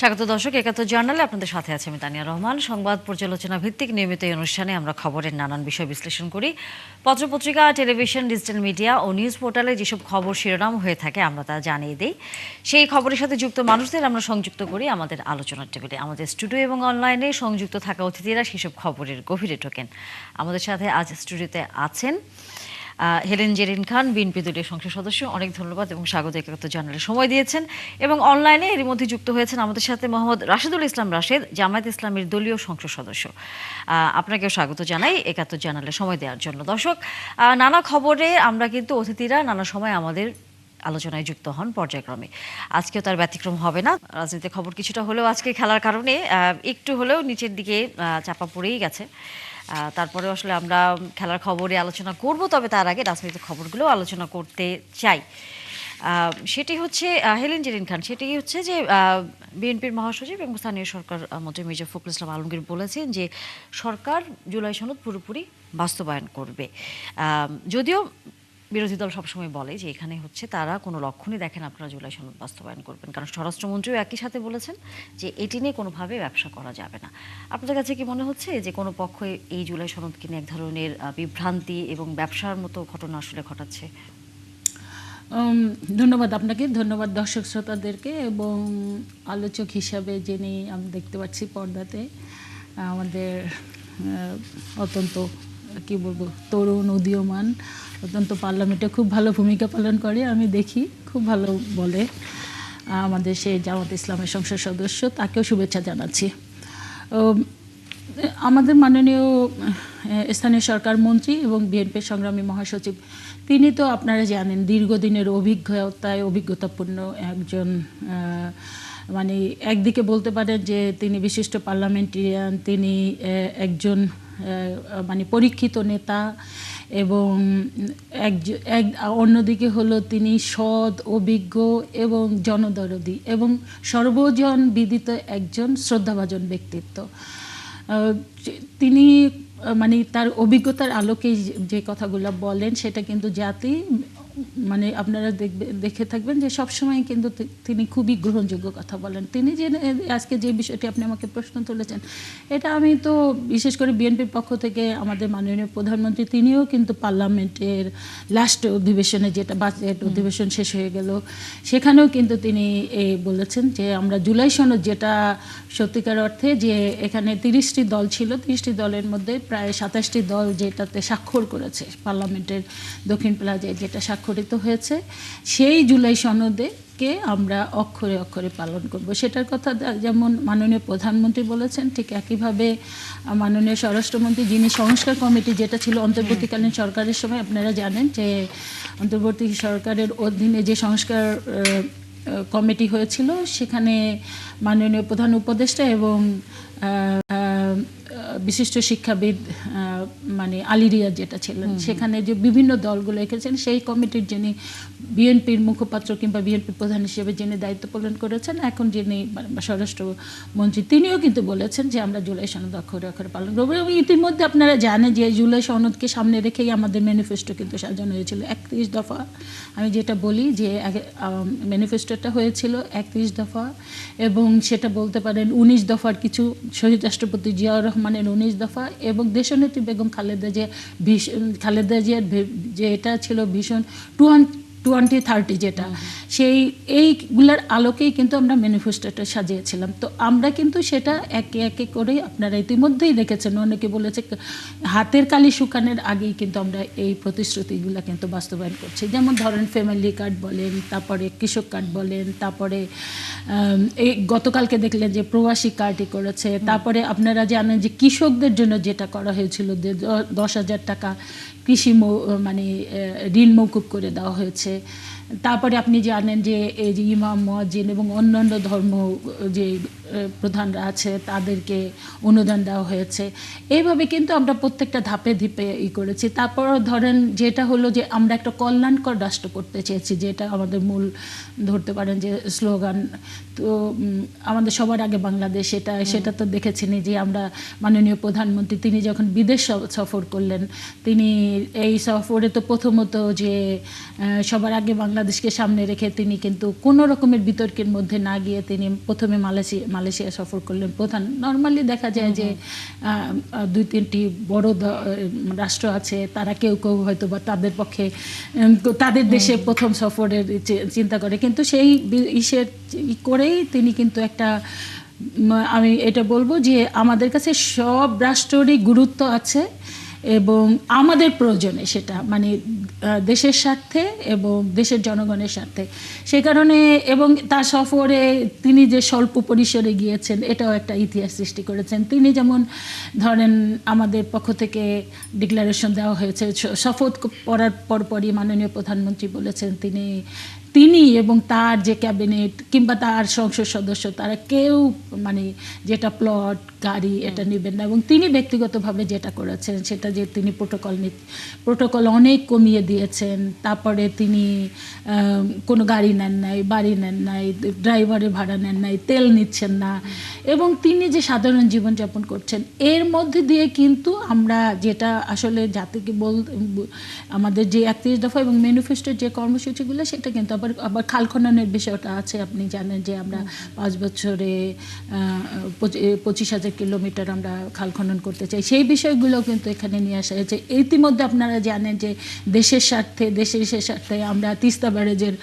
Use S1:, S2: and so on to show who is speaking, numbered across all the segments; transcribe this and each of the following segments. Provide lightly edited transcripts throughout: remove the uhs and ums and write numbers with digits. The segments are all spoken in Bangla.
S1: স্বাগত দর্শক, একাত্তর জার্নালে আপনাদের সাথে আছে আমি তানিয়া রহমান। সংবাদ পর্যালোচনা ভিত্তিক নিয়মিত এই অনুষ্ঠানে আমরা খবরের নানান বিষয় বিশ্লেষণ করি। পত্রপত্রিকা, টেলিভিশন, ডিজিটাল মিডিয়া ও নিউজ পোর্টালে যেসব খবর শিরোনাম হয়ে থাকে আমরা তা জানিয়ে দিই। সেই খবরের সাথে যুক্ত মানুষদের আমরা সংযুক্ত করি আমাদের আলোচনার টেবিলে। আমাদের স্টুডিও এবং অনলাইনে সংযুক্ত থাকা অতিথিরা সেসব খবরের গভীরে ঢোকেন। আমাদের সাথে আজ স্টুডিওতে আছেন হেলেন জেরিন খান, বিএনপি দলীয় সংসদ সদস্য। অনেক ধন্যবাদ এবং স্বাগত একাত্তর জার্নালে সময় দিয়েছেন। এবং অনলাইনে এর মধ্যে যুক্ত হয়েছেন আমাদের সাথে মোহাম্মদ রাশেদুল ইসলাম রাশেদ, জামায়াত ইসলামীর দলীয় সংসদ সদস্য। আপনাকেও স্বাগত জানাই একাত্তর জার্নালে সময় দেওয়ার জন্য। দর্শক, নানা খবরে আমরা কিন্তু অতিথিরা নানা সময় আমাদের আলোচনায় যুক্ত হন পর্যায়ক্রমে। আজকেও তার ব্যতিক্রম হবে না। রাজনীতির খবর কিছুটা হলেও আজকে খেলার কারণে একটু হলেও নিচের দিকে চাপা পড়েই গেছে। তারপরে আসলে আমরা খেলার খবরে আলোচনা করব, তবে তার আগে রাজনৈতিক খবরগুলো আলোচনা করতে চাই। সেটি হচ্ছে হেলেন জেরিন খান, সেটি হচ্ছে যে বিএনপির মহাসচিব এবং স্থানীয় সরকার মন্ত্রী মির্জা ফখরুল ইসলাম আলমগীর বলেছেন যে সরকার জুলাই সনদ পুরোপুরি বাস্তবায়ন করবে। যদিও বিরোধী দল সবসময় বলে যে এখানে হচ্ছে তারা কোনো লক্ষণই দেখেন আপনারা জুলাই সনদ বাস্তবায়ন করবেন, কারণ স্বরাষ্ট্রমন্ত্রীও একই সাথে বলেছেন যে এটি নিয়ে কোনোভাবে ব্যবসা করা যাবে না। আপনাদের কাছে কি মনে হচ্ছে যে কোনো পক্ষ এই জুলাই সনদকে নিয়ে এক ধরনের বিভ্রান্তি এবং ব্যবসার মতো ঘটনা আসলে ঘটাচ্ছে?
S2: ধন্যবাদ আপনাকে, ধন্যবাদ দর্শক শ্রোতাদেরকে এবং আলোচক হিসাবে যিনি আমি দেখতে পাচ্ছি পর্দাতে আমাদের অত্যন্ত কি বলবো তরুণ উদীয়মান, অত্যন্ত পার্লামেন্টে খুব ভালো ভূমিকা পালন করে, আমি দেখি খুব ভালো বলে আমাদের সেই জামাত ইসলামের সংসদ সদস্য, তাকেও শুভেচ্ছা জানাচ্ছি। আমাদের মাননীয় স্থানীয় সরকার মন্ত্রী এবং বিএনপির সংগ্রামী মহাসচিব, তিনি তো আপনারা জানেন দীর্ঘদিনের অভিজ্ঞতাপূর্ণ একজন, মানে একদিকে বলতে পারেন যে তিনি বিশিষ্ট পার্লামেন্টেরিয়ান, তিনি একজন মানে পরীক্ষিত নেতা এবং অন্যদিকে হলো তিনি সৎ, অভিজ্ঞ এবং জনদরদী এবং সর্বজন বিদিত একজন শ্রদ্ধাভাজন ব্যক্তিত্ব। তিনি মানে তার অভিজ্ঞতার আলোকেই যে কথাগুলো বলেন সেটা কিন্তু জাতি মানে আপনারা দেখে থাকবেন যে সবসময় কিন্তু তিনি খুবই গ্রহণযোগ্য কথা বলেন। তিনি যে আজকে যে বিষয়টি আপনি আমাকে প্রশ্ন তুলেছেন, এটা আমি তো বিশেষ করে বিএনপির পক্ষ থেকে আমাদের মাননীয় প্রধানমন্ত্রী তিনিও কিন্তু পার্লামেন্টের লাস্ট অধিবেশনে, যেটা বাজেট অধিবেশন শেষ হয়ে গেল, সেখানেও কিন্তু তিনি বলেছেন যে আমরা জুলাই সনদ, যেটা সত্যিকার অর্থে যে এখানে 30টি দল ছিল, 30টি দলের মধ্যে প্রায় 27টি দল যেটাতে স্বাক্ষর করেছে পার্লামেন্টের দক্ষিণ প্লাজায় যেটা স্বাক্ষরিত হয়েছে, সেই জুলাই সনদকে আমরা অক্ষরে অক্ষরে পালন করব। সেটার কথা যেমন মাননীয় প্রধানমন্ত্রী বলেছেন, ঠিক একইভাবে মাননীয় স্বরাষ্ট্রমন্ত্রী, যিনি সংস্কার কমিটি, যেটা ছিল অন্তর্বর্তীকালীন সরকারের সময়, আপনারা জানেন যে অন্তর্বর্তী সরকারের অধীনে যে সংস্কার কমিটি হয়েছিল, সেখানে মাননীয় প্রধান উপদেষ্টা এবং বিশিষ্ট শিক্ষাবিদ মানে আলিরিয়া যেটা ছিলেন, সেখানে যে বিভিন্ন দলগুলো এঁকেছেন, সেই কমিটির যিনি বিএনপির মুখপাত্র কিংবা বিএনপির প্রধান হিসেবে যিনি দায়িত্ব পালন করেছেন, এখন যিনি স্বরাষ্ট্রমন্ত্রী, তিনিও কিন্তু বলেছেন যে আমরা জুলাই সনদ অক্ষরে অক্ষরে পালন করবো। এবং ইতিমধ্যে আপনারা জানেন যে জুলাই সনদকে সামনে রেখেই আমাদের ম্যানিফেস্টো কিন্তু সাজানো হয়েছিল 31 দফা। আমি যেটা বলি যে ম্যানিফেস্টোটা হয়েছিল 31 দফা এবং সেটা বলতে পারেন 19 দফার কিছু, শহীদ রাষ্ট্রপতি জিয়াউর রহমানের 19 দফা এবং দেশনেত্রী বেগম খালেদা জিয়ার যে এটা ছিল ভীষণ 2030 যেটা, সেই এইগুলার আলোকেই কিন্তু আমরা ম্যানিফেস্টোটা সাজিয়েছিলাম। তো আমরা কিন্তু সেটা একে একে করে আপনারা ইতিমধ্যেই দেখেছেন, অনেকে বলেছে হাতের কালি শুকানোর আগেই কিন্তু আমরা এই প্রতিশ্রুতিগুলো কিন্তু বাস্তবায়ন করছি। যেমন ধরেন ফ্যামিলি কার্ড বলেন, তারপরে কৃষক কার্ড বলেন, তারপরে এই গতকালকে দেখলেন যে প্রবাসী কার্ডই করেছে, তারপরে আপনারা জানেন যে কৃষকদের জন্য যেটা করা হয়েছিল 10,000 টাকা কৃষি মানে ঋণ মৌকুব করে দেওয়া হয়েছে। তারপরে আপনি জানেন যে এই যে ইমাম, মুয়াজ্জিন এবং অন্যান্য ধর্ম যে প্রধানরা আছে তাদেরকে অনুদান দেওয়া হয়েছে। এইভাবে কিন্তু আমরা প্রত্যেকটা ধাপে ধাপে করেছি। তারপরও ধরেন যেটা হলো যে আমরা একটা কল্যাণকর রাষ্ট্র করতে চেয়েছি, যেটা আমাদের মূল ধরতে পারেন যে স্লোগান। তো আমাদের সবার আগে বাংলাদেশ, সেটা তো দেখেছেনই যে আমরা মাননীয় প্রধানমন্ত্রী তিনি যখন বিদেশ সফর করলেন, তিনি এই সফরে তো প্রথমত যে সবার আগে বাংলাদেশ বাংলাদেশকে সামনে রেখে তিনি কিন্তু কোনো রকমের বিতর্কের মধ্যে না গিয়ে তিনি প্রথমে মালয়েশিয়া সফর করলেন। প্রধান নর্মালি দেখা যায় যে 2-3টি বড় রাষ্ট্র আছে, তারা কেউ কেউ হয়তো বা তাদের পক্ষে তাদের দেশে প্রথম সফরের চিন্তা করে, কিন্তু সেই ইসের করেই তিনি কিন্তু একটা, আমি এটা বলবো যে আমাদের কাছে সব রাষ্ট্রেরই গুরুত্ব আছে এবং আমাদের প্রয়োজনে সেটা মানে দেশের স্বার্থে এবং দেশের জনগণের স্বার্থে। সে কারণে এবং তার সফরে তিনি যে স্বল্প পরিসরে গিয়েছেন এটাও একটা ইতিহাস সৃষ্টি করেছেন। তিনি যেমন ধরেন আমাদের পক্ষ থেকে ডিক্লারেশন দেওয়া হয়েছে, শপথ করার পরপরই মাননীয় প্রধানমন্ত্রী বলেছেন তিনি এবং তার যে ক্যাবিনেট কিংবা তার সংসদ সদস্য তারা কেউ মানে যেটা প্লট গাড়ি এটা নেবেন না, এবং তিনি ব্যক্তিগতভাবে যেটা করেছেন সেটা যে তিনি প্রোটোকল অনেক কমিয়ে দিয়েছেন। তারপরে তিনি কোনো গাড়ি নেন নাই, বাড়ি নেন নাই, ড্রাইভারের ভাড়া নেন নাই, তেল নিচ্ছেন না, এবং তিনি যে সাধারণ জীবনযাপন করছেন এর মধ্যে দিয়ে কিন্তু আমরা যেটা আসলে জাতিকে আমাদের যে 31 দফা এবং ম্যানিফেস্টোর যে কর্মসূচিগুলো সেটা কিন্তু আবার খাল খননের বিষয়টা আছে। আপনি জানেন যে আমরা 5 বছরে 25,000 কিলোমিটার আমরা খাল খনন করতে চাই, সেই বিষয়গুলো কিন্তু এখানে নিয়ে আসা হয়েছে। ইতিমধ্যে আপনারা জানেন যে দেশের স্বার্থে আমরা তিস্তা ব্যারেজের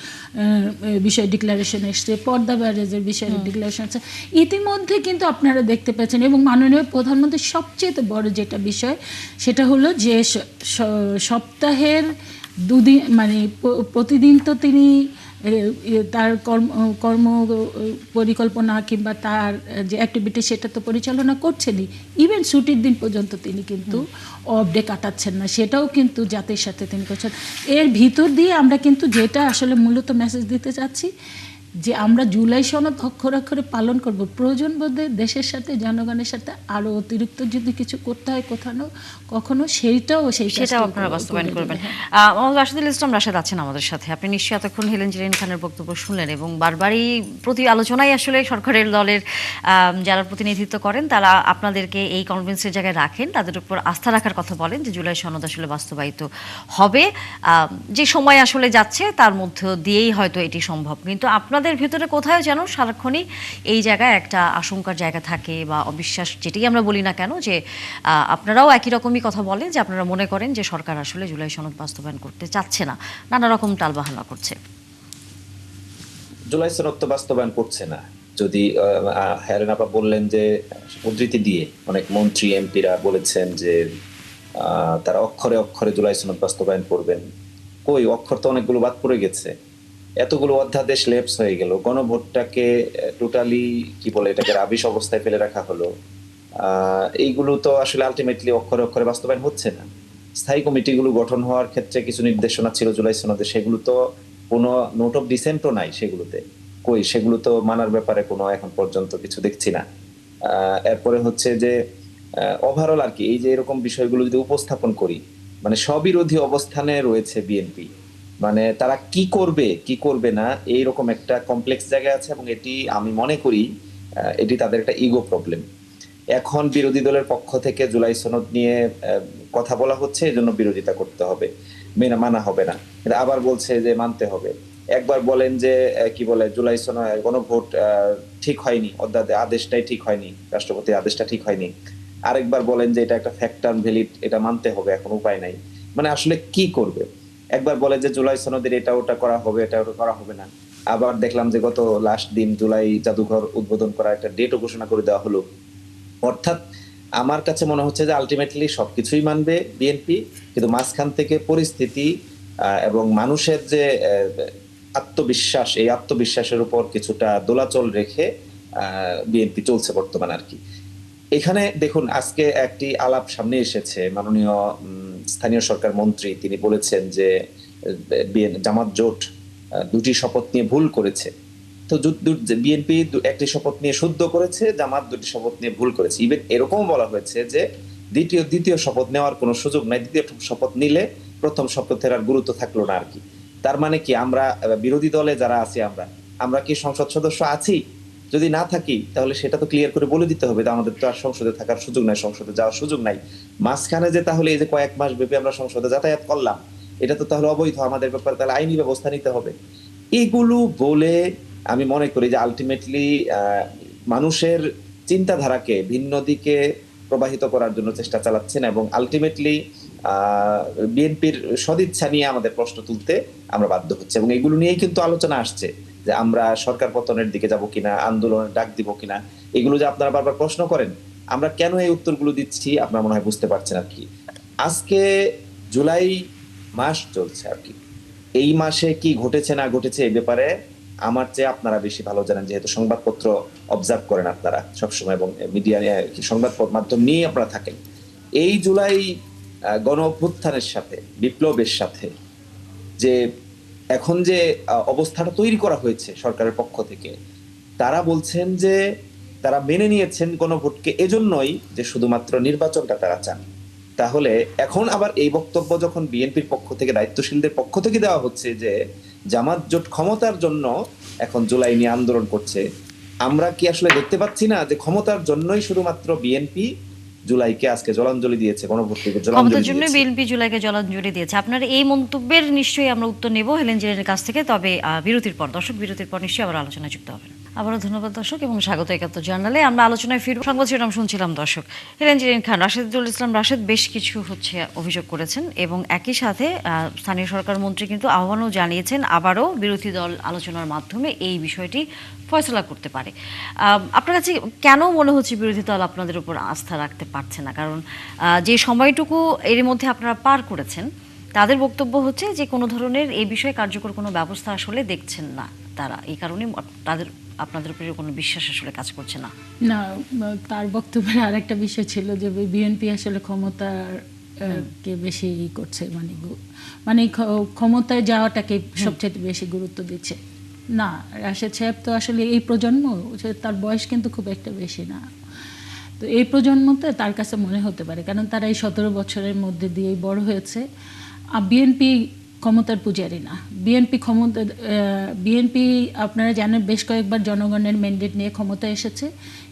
S2: বিষয়ে ডিক্লারেশন এসছে, পদ্মা ব্যারেজের বিষয়ে ডিক্লারেশন আছে ইতিমধ্যে, কিন্তু আপনারা দেখতে পাচ্ছেন। এবং মাননীয় প্রধানমন্ত্রীর সবচেয়ে বড় যেটা বিষয় সেটা হলো যে সপ্তাহের 2 দিন মানে প্রতিদিন তো তিনি তার কর্ম পরিকল্পনা কিংবা তার যে অ্যাক্টিভিটি সেটা তো পরিচালনা করছেনই, ইভেন ছুটির দিন পর্যন্ত তিনি কিন্তু অফ ডে কাটাচ্ছেন না, সেটাও কিন্তু জাতির সাথে তিনি করছেন। এর ভিতর দিয়ে আমরা কিন্তু যেটা আসলে মূলত মেসেজ দিতে চাচ্ছি যে আমরা জুলাই সনদ অক্ষরে অক্ষরে পালন করব, প্রয়োজন বোধে দেশের সাথে জনগণের সাথে আরো অতিরিক্ত যদি কিছু করতে হয় কখনো সেটাও
S1: আপনারা বাস্তবায়ন করবেন। রাশেদুল ইসলাম রাশেদ আছেন আমাদের সাথে, আপনি নিশ্চয়ই এতক্ষণ হেলেন জিরিন খানের বক্তব্য শুনলেন এবং বারবারই প্রতি আলোচনায় আসলে সরকারের দলের যারা প্রতিনিধিত্ব করেন তারা আপনাদেরকে এই কনভিন্সের জায়গায় রাখেন, তাদের উপর আস্থা রাখার কথা বলেন যে জুলাই সনদ আসলে বাস্তবায়িত হবে, যে সময় আসলে যাচ্ছে তার মধ্য দিয়েই হয়তো এটি সম্ভব। কিন্তু আপনাদের ভিতরে কোথায় যেন সারাক্ষণই এই জায়গায় একটা আশঙ্কার জায়গা থাকে বা অবিশ্বাস, যেটাই আমরা বলি না কেন, যে আপনারাও একই রকমই কথা বলেন যে আপনারা মনে করেন যে সরকার আসলে জুলাই সনদ বাস্তবায়ন করতে চাচ্ছে না, নানা রকম টালবাহানা করছে।
S3: জুলাই সনদ তো বাস্তবায়ন করছে না। যদি হেরেন আপা বললেন যে উদ্ধৃতি দিয়ে অনেক মন্ত্রী এমপিরা বলেছেন যে তারা অক্ষরে অক্ষরে জুলাই সনদ বাস্তবায়ন করবেন, কই অক্ষর তো অনেকগুলো বাদ পড়ে গেছে, এতগুলো অধ্যাদেশ লেপস হয়ে গেল, গণভোটটাকে টোটালি কি বলে এটাকে রাবিশ অবস্থায় ফেলে রাখা হলো। এইগুলো তো আসলে আলটিমেটলি অক্ষরে অক্ষরে বাস্তবায়ন হচ্ছে না। স্থায়ী কমিটিগুলো গঠন হওয়ার ক্ষেত্রে কিছু নির্দেশনা ছিল জুলাই সনদে, সেগুলো তো কোনো নোট অফ ডিসেন্টও নাই সেগুলোতে, কই সেগুলো তো মানার ব্যাপারে কোনো এখন পর্যন্ত কিছু দেখছি না। এরপরে হচ্ছে যে ওভারঅল আর কি এই যে এরকম বিষয়গুলো যদি উপস্থাপন করি, মানে স্ববিরোধী অবস্থানে রয়েছে বিএনপি, মানে তারা কি করবে না এইরকম একটা কমপ্লেক্স জায়গা আছে, এবং এটি আমি মনে করি এটি তাদের একটা ইগো প্রবলেম। এখন বিরোধী দলের পক্ষ থেকে জুলাই সনদ নিয়ে কথা বলা হচ্ছে, এই জন্য বিরোধিতা করতে হবে, মানা হবে না, আবার বলছে যে মানতে হবে। একবার বলেন যে কি বলে জুলাই সনদ গণভোট ঠিক হয়নি, আদেশটাই ঠিক হয়নি, রাষ্ট্রপতির আদেশটা ঠিক হয়নি, আরেকবার বলেন যে এটা একটা ফ্যাক্ট অ্যান্ড ভ্যালিড, এটা মানতে হবে, এখন উপায় নাই। মানে আসলে কি করবে? একবার বলে যে জুলাই সনদের এটা ওটা করা হবে, এটা ওটা করা হবে না, আবার দেখলাম যে গত লাস্ট দিন জুলাই জাদুঘর উদ্বোধন করা একটা ডেটও ঘোষণা করে দেওয়া হলো। অর্থাৎ আমার কাছে মনে হচ্ছে যে আলটিমেটলি সবকিছুই মানবে বিএনপি, কিন্তু মাঝখান থেকে পরিস্থিতি এবং মানুষের যে আত্মবিশ্বাস, এই আত্মবিশ্বাসের উপর কিছুটা দোলাচল রেখে বিএনপি চলছে বর্তমান আর কি। এখানে দেখুন আজকে একটি আলাপ সামনে এসেছে, মাননীয় স্থানীয় সরকার মন্ত্রী তিনি বলেছেন যে জামাত জোট 2টি শপথ নিয়ে ভুল করেছে। তো বিএনপি একটি শপথ নিয়ে শুদ্ধ করেছে, জামাত 2টি শপথ নিয়ে ভুল করেছে। ইভেন এরকম বলা হয়েছে যে দ্বিতীয় শপথ নেওয়ার কোনো সুযোগ নাই, দ্বিতীয় শপথ নিলে প্রথম শপথের আর গুরুত্ব থাকলো না আর কি। তার মানে কি আমরা বিরোধী দলে যারা আছি আমরা কি সংসদ সদস্য আছি? যদি না থাকি তাহলে সেটা তো ক্লিয়ার করে বলে দিতে হবে, আমাদের তো আর সংসদে থাকার সুযোগ নাই, সংসদে যাওয়ার সুযোগ নাই। মাঝখানে যে তাহলে এই যে কয়েক মাস ব্যাপী আমরা সংসদে যাতায়াত করলাম, এটা তো তাহলে অবৈধ, আমাদের ব্যাপারে তাহলে আইনি ব্যবস্থা নিতে হবে। এগুলো বলে আমি মনে করি যে আলটিমেটলি মানুষের চিন্তাধারাকে ভিন্ন দিকে প্রবাহিত করার জন্য চেষ্টা চালাচ্ছেন, এবং আলটিমেটলি বিএনপির সদিচ্ছা নিয়ে আমাদের প্রশ্ন তুলতে আমরা বাধ্য হচ্ছে, এবং এগুলো নিয়েই কিন্তু আলোচনা আসছে যে আমরা সরকার পতনের দিকে যাব কিনা, আন্দোলনের ডাক দিব কিনা। এগুলো যে আপনারা বারবার প্রশ্ন করেন, আমরা কেন এই উত্তরগুলো দিচ্ছি আপনারা মনে হয় বুঝতে পারছেন আর কি। আজকে জুলাই মাস চলছে আর কি, এই মাসে কি ঘটেছে না ঘটেছে এই ব্যাপারে আমার চেয়ে আপনারা বেশি ভালো জানেন, যেহেতু সংবাদপত্র অবজার্ভ করেন আপনারা সবসময়, এবং মিডিয়া সংবাদ মাধ্যম নিয়ে আপনারা থাকেন। এই জুলাই গণ অভ্যুত্থানের সাথে, বিপ্লবের সাথে যে এখন যে অবস্থাটা তৈরি করা হয়েছে সরকারের পক্ষ থেকে, তারা বলছেন যে তারা মেনে নিয়েছেন গণভোটকে এজন্যই যে শুধুমাত্র নির্বাচনটা তারা চান। তাহলে এখন আবার এই বক্তব্য যখন বিএনপির পক্ষ থেকে, দায়িত্বশীলদের পক্ষ থেকে দেওয়া হচ্ছে যে জামাত জোট ক্ষমতার জন্য এখন জুলাই নিয়ে আন্দোলন করছে, আমরা কি আসলে দেখতে পাচ্ছি না যে ক্ষমতার জন্যই শুধুমাত্র বিএনপি জুলাইকে আজকে জলাঞ্জলি দিয়েছে, গণভোটকে জলাঞ্জলি
S1: ক্ষমতার জন্য
S3: দিয়েছে?
S1: বিএনপি জুলাইকে জলাঞ্জলি দিয়েছে। আপনার এই মন্তব্যের নিশ্চয়ই আমরা উত্তর নেব হেলেন জিরেনের কাছ থেকে, তবে বিরতির পর। দর্শক, বিরতির পর নিশ্চয়ই আবার আলোচনায় যুক্ত হবেন। আবারও ধন্যবাদ দর্শক, এবং স্বাগত ৭১ জার্নালে। আমরা আলোচনায় ফিরব। সংবাদ শিরোনাম শুনছিলাম দর্শক। হেলেন জিরেন খান, রাশেদুল ইসলাম রাশেদ বেশ কিছু অভিযোগ করেছেন, এবং একই সাথে স্থানীয় সরকার মন্ত্রী কিন্তু আহ্বানও জানিয়েছেন আবারও বিরোধী দল আলোচনার মাধ্যমে এই বিষয়টি ফয়সলা করতে পারে। আপনার কাছে কেন মনে হচ্ছে বিরোধী দল আপনাদের উপর আস্থা রাখতে পারছে না? কারণ যে সময়টুকু এর মধ্যে আপনারা পার করেছেন, তাদের বক্তব্য হচ্ছে যে কোনো ধরনের এই বিষয়ে কার্যকর কোনো ব্যবস্থা আসলে দেখছেন না তারা, এই কারণে আপনাদের উপরে কোনো বিশ্বাস আসলে কাজ করছে না।
S2: না, তার বক্তব্যের আর একটা বিষয় ছিল যে বিএনপি আসলে ক্ষমতার কে বেশি করছে, মানে ক্ষমতায় যাওয়াটাকে সবচেয়ে বেশি গুরুত্ব দিচ্ছে। না, রাশেদ সাহেব তো আসলে এই প্রজন্ম, তার বয়স কিন্তু খুব একটা বেশি না। তো এই প্রজন্মতে তার কাছে মনে হতে পারে, কারণ তারা এই 17 বছরের মধ্যে দিয়েই বড় হয়েছে। বিএনপি ক্ষমতার পূজারি না। বিএনপি আপনারা জানেন বেশ কয়েকবার জনগণের ম্যান্ডেট নিয়ে ক্ষমতায় এসেছে,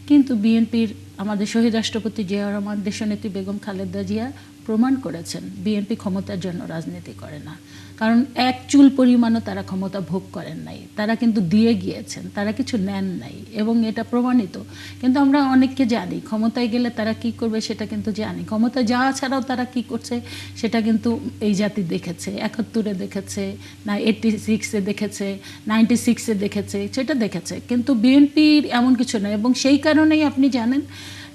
S2: কিন্তু বিএনপির আমাদের শহীদ রাষ্ট্রপতি জিয়াউর রহমান, দেশনেত্রী বেগম খালেদা জিয়া প্রমাণ করেছেন বিএনপি ক্ষমতার জন্য রাজনীতি করে না। কারণ এক চুল পরিমাণও তারা ক্ষমতা ভোগ করেন নাই, তারা কিন্তু দিয়ে গিয়েছেন, তারা কিছু নেন নাই, এবং এটা প্রমাণিত। কিন্তু আমরা অনেককে জানি ক্ষমতায় গেলে তারা কি করবে সেটা কিন্তু জানি। ক্ষমতা যাওয়া ছাড়াও তারা কি করছে সেটা কিন্তু এই জাতি দেখেছে, ৭১-এ দেখেছে, না 86-এ দেখেছে, 96-এ দেখেছে, সেটা দেখেছে। কিন্তু বিএনপির এমন কিছু নয়, এবং সেই কারণেই আপনি জানেন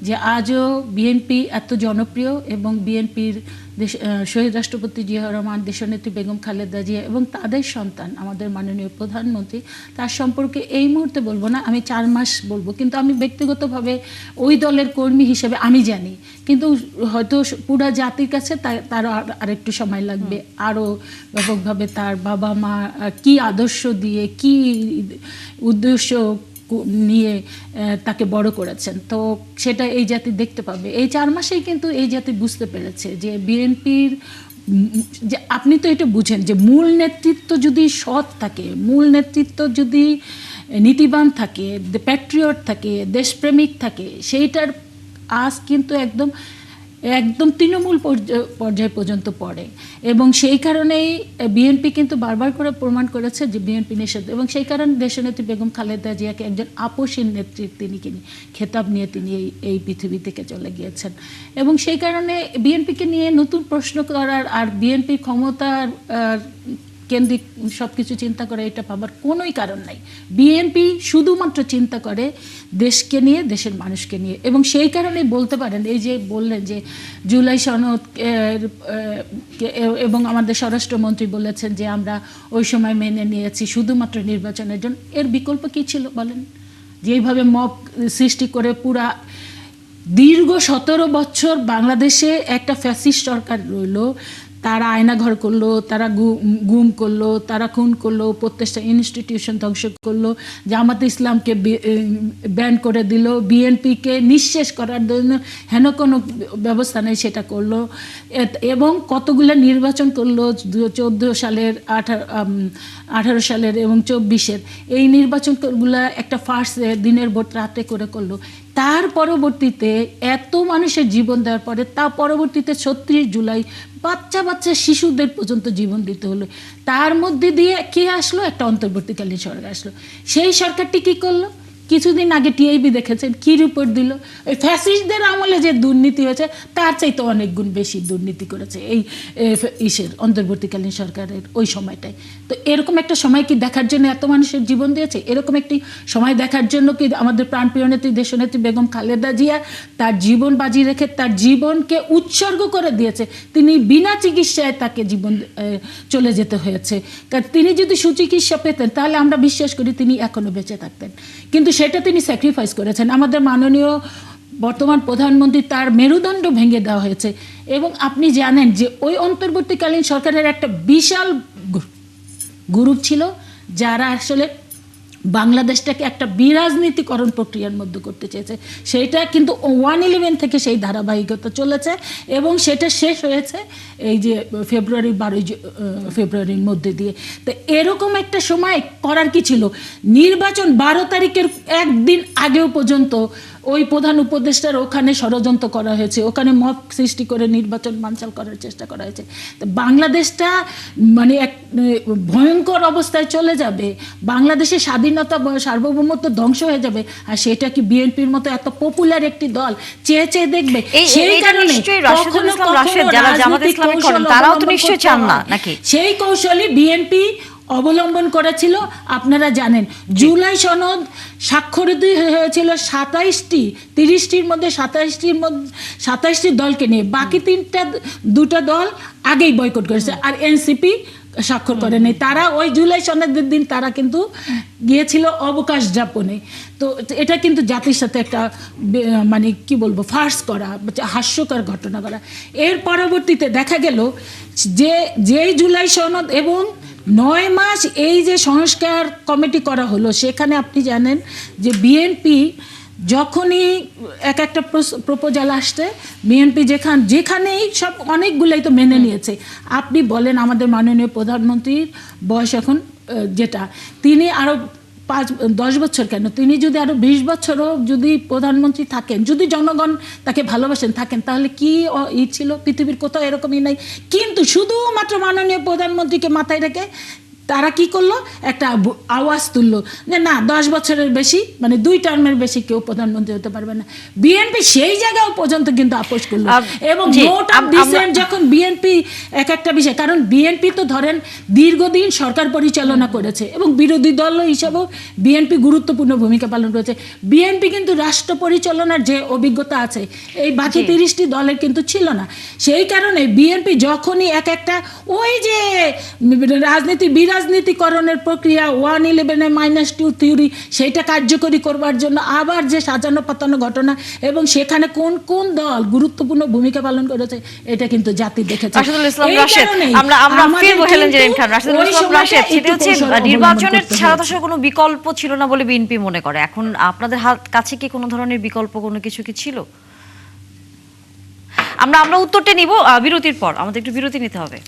S2: যে আজও বিএনপি এত জনপ্রিয়, এবং বিএনপির শহীদ রাষ্ট্রপতি জিয়াউর রহমান, দেশনেত্রী বেগম খালেদা জিয়া এবং তাদের সন্তান আমাদের মাননীয় প্রধানমন্ত্রী, তার সম্পর্কে এই মুহূর্তে বলবো না, আমি 4 মাস বলবো, কিন্তু আমি ব্যক্তিগতভাবে ওই দলের কর্মী হিসেবে আমি জানি। কিন্তু হয়তো পুরা জাতির কাছে তারও আরেকটু সময় লাগবে, আরও ব্যাপকভাবে তার বাবা মা কি আদর্শ দিয়ে, কি উদ্দেশ্য নিয়ে তাকে বড় করেছেন, তো সেটা এই জাতি দেখতে পাবে। এই 4 মাসেই কিন্তু এই জাতি বুঝতে পেরেছে যে বিএনপির, যে আপনি তো এটা বুঝেন যে মূল নেতৃত্ব যদি সৎ থাকে, মূল নেতৃত্ব যদি নীতিবান থাকে, প্যাট্রিয়ট থাকে, দেশপ্রেমিক থাকে, সেইটার আজ কিন্তু একদম তৃণমূল পর্যায় পর্যন্ত পড়ে। এবং সেই কারণেই বিএনপি কিন্তু বারবার করে প্রমাণ করেছে যে বিএনপি নিষেধ, এবং সেই কারণে দেশনেত্রী বেগম খালেদা জিয়াকে একজন আপসীন নেত্রী তিনি খেতাব নিয়ে তিনি এই পৃথিবী থেকে চলে গিয়েছেন। এবং সেই কারণে বিএনপিকে নিয়ে নতুন প্রশ্ন করার আর বিএনপি ক্ষমতার কেন্দ্রিক সব কিছু চিন্তা করে এটা ভাবার কোনোই কারণ নাই। বিএনপি শুধুমাত্র চিন্তা করে দেশকে নিয়ে, দেশের মানুষকে নিয়ে। এবং সেই কারণেই বলতে পারেন, এই যে বললেন যে জুলাই সনদ, এবং আমাদের স্বরাষ্ট্রমন্ত্রী বলেছেন যে আমরা ওই সময় মেনে নিয়েছি শুধুমাত্র নির্বাচনের জন্য। এর বিকল্প কী ছিল বলেন? যেইভাবে মব সৃষ্টি করে পুরা দীর্ঘ 17 বছর বাংলাদেশে একটা ফ্যাসিস্ট সরকার রইল, তারা আয়নাঘর করলো, তারা গুম করলো, তারা খুন করলো, প্রত্যেকটা ইনস্টিটিউশন ধ্বংস করলো, জামাতে ইসলামকে ব্যান করে দিল, বিএনপিকে নিঃশেষ করার জন্য হেন কোনো ব্যবস্থা নেই সেটা করলো, এবং কতগুলো নির্বাচন করলো 14 সালের, 18 সালের এবং 24-এর। এই নির্বাচনগুলো একটা ফার্স্টে দিনের ভোট রাতে করে করলো। তার পরবর্তীতে এত মানুষের জীবন দেওয়ার পরে, তা পরবর্তীতে 36 জুলাই বাচ্চা বাচ্চা শিশুদের পর্যন্ত জীবন দিতে হলো। তার মধ্যে দিয়ে কে আসলো? একটা অন্তর্বর্তীকালীন সরকার আসলো। সেই সরকারটি কি করলো? কিছুদিন আগে টিআইবি দেখেছেন কি রিপোর্ট দিল? ওই ফ্যাসিস্টদের আমলে যে দুর্নীতি হয়েছে তার চাইতে অনেক গুণ বেশি দুর্নীতি করেছে এই অন্তর্বর্তীকালীন সরকারের ওই সময়টায়। তো এরকম একটা সময় কি দেখার জন্য এত মানুষের জীবন দিয়েছে? এরকম একটি সময় দেখার জন্য কি আমাদের প্রাণপ্রিয় নেত্রী দেশনেত্রী বেগম খালেদা জিয়া তার জীবন বাজি রেখে তার জীবনকে উৎসর্গ করে দিয়েছে? তিনি বিনা চিকিৎসায় তাকে জীবন চলে যেতে হয়েছে। কারণ তিনি যদি সুচিকিৎসা পেতেন তাহলে আমরা বিশ্বাস করি তিনি এখনো বেঁচে থাকতেন, কিন্তু সেটা তিনি স্যাক্রিফাইস করেছেন। আমাদের মাননীয় বর্তমান প্রধানমন্ত্রী তার মেরুদণ্ড ভেঙে দেওয়া হয়েছে। এবং আপনি জানেন যে ওই অন্তর্বর্তীকালীন সরকারের একটা বিশাল গ্রুপ ছিল যারা আসলে বাংলাদেশটাকে একটা বিরাজনীতিকরণ প্রক্রিয়ার মধ্যে করতে চেয়েছে। সেইটা কিন্তু 1/11 থেকে সেই ধারাবাহিকতা চলেছে এবং সেটা শেষ হয়েছে এই যে 12ই ফেব্রুয়ারির মধ্যে দিয়ে। তো এরকম একটা সময় করার কি ছিল? নির্বাচন 12 তারিখের একদিন আগেও পর্যন্ত ওই প্রধান উপদেষ্টার ওখানে ষড়যন্ত্র করা হয়েছে, ওখানে মব সৃষ্টি করে নির্বাচন বানচাল করার চেষ্টা করা হয়েছে। তো বাংলাদেশটা মানে এক ভয়ঙ্কর অবস্থায় চলে যাবে, বাংলাদেশের স্বাধীনতা সার্বভৌমত্ব ধ্বংস হয়ে যাবে। আর সেটা কি বিএনপির মতো এত পপুলার একটি দল চেয়ে চেয়ে দেখবে? সেই কারণে সেই কৌশলই বিএনপি অবলম্বন করেছিল। আপনারা জানেন জুলাই সনদ স্বাক্ষরিত হয়েছিল 30টির মধ্যে 27টি দলকে নিয়ে, বাকি দুটা দল আগেই বয়কট করেছে, আর এনসিপি স্বাক্ষর করে নেই। তারা ওই জুলাই সনদের দিন তারা কিন্তু গিয়েছিল অবকাশ যাপনে। তো এটা কিন্তু জাতির সাথে একটা মানে কি বলবো ফার্স করা, হাস্যকর ঘটনা করা। এর পরবর্তীতে দেখা গেল যেই জুলাই সনদ এবং 9 মাস এই যে সংস্কার কমিটি করা হলো, সেখানে আপনি জানেন যে বিএনপি যখনই একটা প্রপোজাল আসছে, বিএনপি যেখানেই সব অনেকগুলাই তো মেনে নিয়েছে। আপনি বলেন আমাদের মাননীয় প্রধানমন্ত্রীর বয়স এখন যেটা, তিনি আরও 5-10 বছর কেন, তিনি যদি আরো 20 বছরও যদি প্রধানমন্ত্রী থাকেন, যদি জনগণ তাকে ভালোবাসেন থাকেন, তাহলে কি ছিল? পৃথিবীর কোথাও এরকমই নাই। কিন্তু শুধুমাত্র মাননীয় প্রধানমন্ত্রীকে মাথায় রেখে তারা কি করলো? একটা আওয়াজ তুললো যে না, 10 বছরের বেশি মানে 2 টার্মের বেশি কেউ প্রধানমন্ত্রী হতে পারবে না। বিএনপি সেই জায়গাও পর্যন্ত কিন্তু আপোষ করলো। এবং নোট অফ ডিসেন্ট যখন বিএনপি একটা বিষয়, কারণ বিএনপি তো ধরেন দীর্ঘদিন সরকার পরিচালনা করেছে এবং বিরোধী দল হিসাবেও বিএনপি গুরুত্বপূর্ণ ভূমিকা পালন করেছে। বিএনপি কিন্তু রাষ্ট্র পরিচালনার যে অভিজ্ঞতা আছে এই বাকি 30টি দলের কিন্তু ছিল না। সেই কারণে বিএনপি যখনই একটা ওই যে রাজনীতিকরণের প্রক্রিয়া 1/11 - 2 থিওরি, সেইটা কার্যকরী করবার জন্য আবার যে সাজানো পাতানো ঘটনা এবং সেখানে কোন কোন দল গুরুত্বপূর্ণ ভূমিকা পালন করেছে এটা কিন্তু জাতি দেখেছে।
S1: নির্বাচনের ছাড়া কোনো বিকল্প ছিল না বলে বিএনপি মনে করে। এখন আপনাদের কাছে কি কোনো ধরনের বিকল্প কোনো কিছু কি ছিল? আমরা উত্তরটা নিব বিরতির পর। আমাদের একটু বিরতি নিতে হবে।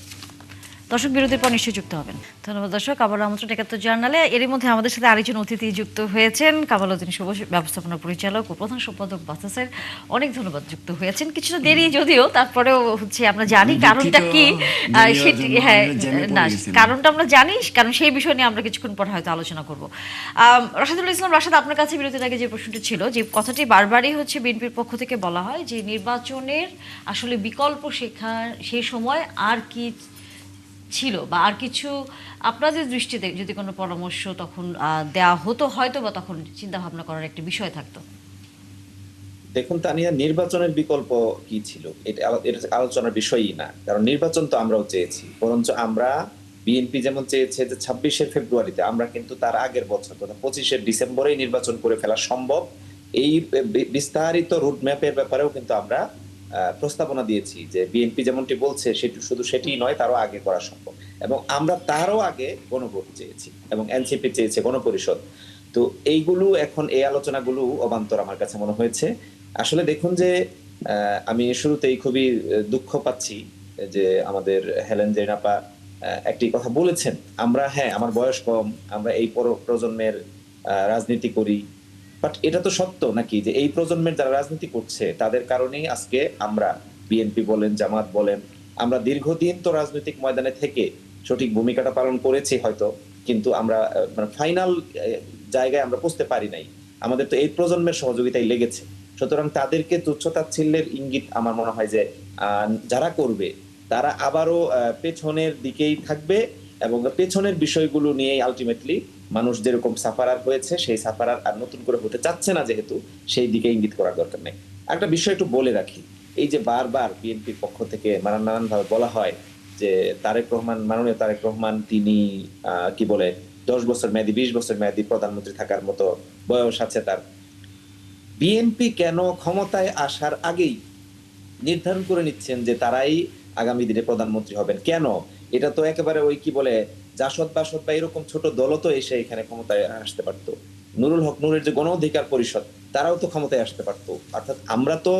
S1: দর্শক বিরতির পর নিশ্চয়ই যুক্ত হবেন। ধন্যবাদ দর্শক। আবার আমন্ত্রণ ৭১ জার্নালে। এরই মধ্যে আমাদের সাথে আরেকজন অতিথি যুক্ত হয়েছেন, কামালউদ্দিন শুভ, ব্যবস্থাপনা পরিচালক ও প্রধান সম্পাদক বাতাসের। অনেক ধন্যবাদ, যুক্ত হয়েছেন। কিছুটা দেরি যদিও, তারপরেও আমরা জানি কারণটা কি, সেটি কারণটা আমরা জানি, কারণ সেই বিষয় নিয়ে আমরা কিছুক্ষণ পর হয়তো আলোচনা করব। রাশেদুল ইসলাম রাশেদ, আপনার কাছে বিরতির আগে যে প্রশ্নটি ছিল, যে কথাটি বারবারই বিএনপির পক্ষ থেকে বলা হয় যে নির্বাচনের আসলে বিকল্প সেই সময় আর কি ছিল, বা আর কিছু আপনাদের দৃষ্টিতে যদি কোনো পরামর্শ তখন দেওয়া হতো, হয়তো বা তখন চিন্তা ভাবনা করার একটা বিষয় থাকতো।
S3: দেখুন তানিয়া, নির্বাচনের বিকল্প কি ছিল এটা আলোচনার বিষয়ই না, কারণ নির্বাচন তো আমরাও চেয়েছি। বরঞ্চ আমরা বিএনপি যেমন চেয়েছে যে 26শে ফেব্রুয়ারিতে, আমরা কিন্তু তার আগের বছর 25শে ডিসেম্বরেই নির্বাচন করে ফেলা সম্ভব। এই বিস্তারিত রুটম্যাপের ব্যাপারেও কিন্তু আমরা প্রস্তাবনা দিয়েছি যে বিএনপি যেমনটি বলছে শুধু সেটি নয়, তারও আগে করা সম্ভব। এবং আমরা তারও আগে গণভোট চেয়েছি এবং এনসিপি চেয়েছে গণপরিষদ। তো এইগুলো এখন এই আলোচনাগুলো অবান্তর আমার কাছে মনে হয়েছে। আসলে দেখুন যে আমি শুরুতেই খুবই দুঃখ পাচ্ছি যে আমাদের হেলেন জেরিন আপা একটি কথা বলেছেন, আমরা আমার বয়স কম, আমরা এই প্রজন্মের রাজনীতি করি। বাট এটা তো সত্য নাকি যে এই প্রজন্মের যারা রাজনীতি করছে তাদের কারণেই আজকে আমরা বিএনপি বলেন, জামাত বলেন, আমরা দীর্ঘদিন তো রাজনৈতিক ময়দানে থেকে সঠিক ভূমিকাটা পালন করেছি হয়তো, কিন্তু আমরা মানে ফাইনাল জায়গায় আমরা পৌঁছতে পারি নাই। আমাদের তো এই প্রজন্মের সহযোগিতায় লেগেছে। সুতরাং তাদেরকে তুচ্ছতাচ্ছিল্যের ইঙ্গিত আমার মনে হয় যে যারা করবে তারা আবারও পেছনের দিকেই থাকবে, এবং পেছনের বিষয়গুলো নিয়েই আলটিমেটলি মানুষ যেরকম সাফারার হয়েছে সেই সাফারার আর নতুন করে হতে চাচ্ছে না, যেহেতু সেই দিকে ইঙ্গিত করার দরকার নেই। একটা বিষয় একটু বলে রাখি, এই যে বারবার বিএনপির পক্ষ থেকে নানান ভাবে বলা হয় যে মাননীয় তারেক রহমান তিনি কি বলে 10 বছর মেয়াদি 20 বছর মেয়াদি প্রধানমন্ত্রী থাকার মতো বয়স আছে তার। বিএনপি কেন ক্ষমতায় আসার আগেই নির্ধারণ করে নিচ্ছেন যে তারাই আগামী দিনে প্রধানমন্ত্রী হবেন? কেন? এটা তো একেবারে ওই কি বলে জাসদ বাসদ বা এরকম ছোট দলও তো এসে এখানে ক্ষমতায় আসতে পারতো। নুরুল হক নুরের যে গণ অধিকার পরিষদ, তারাও তো ক্ষমতায় আসতে পারতো। অর্থাৎ আমরা তো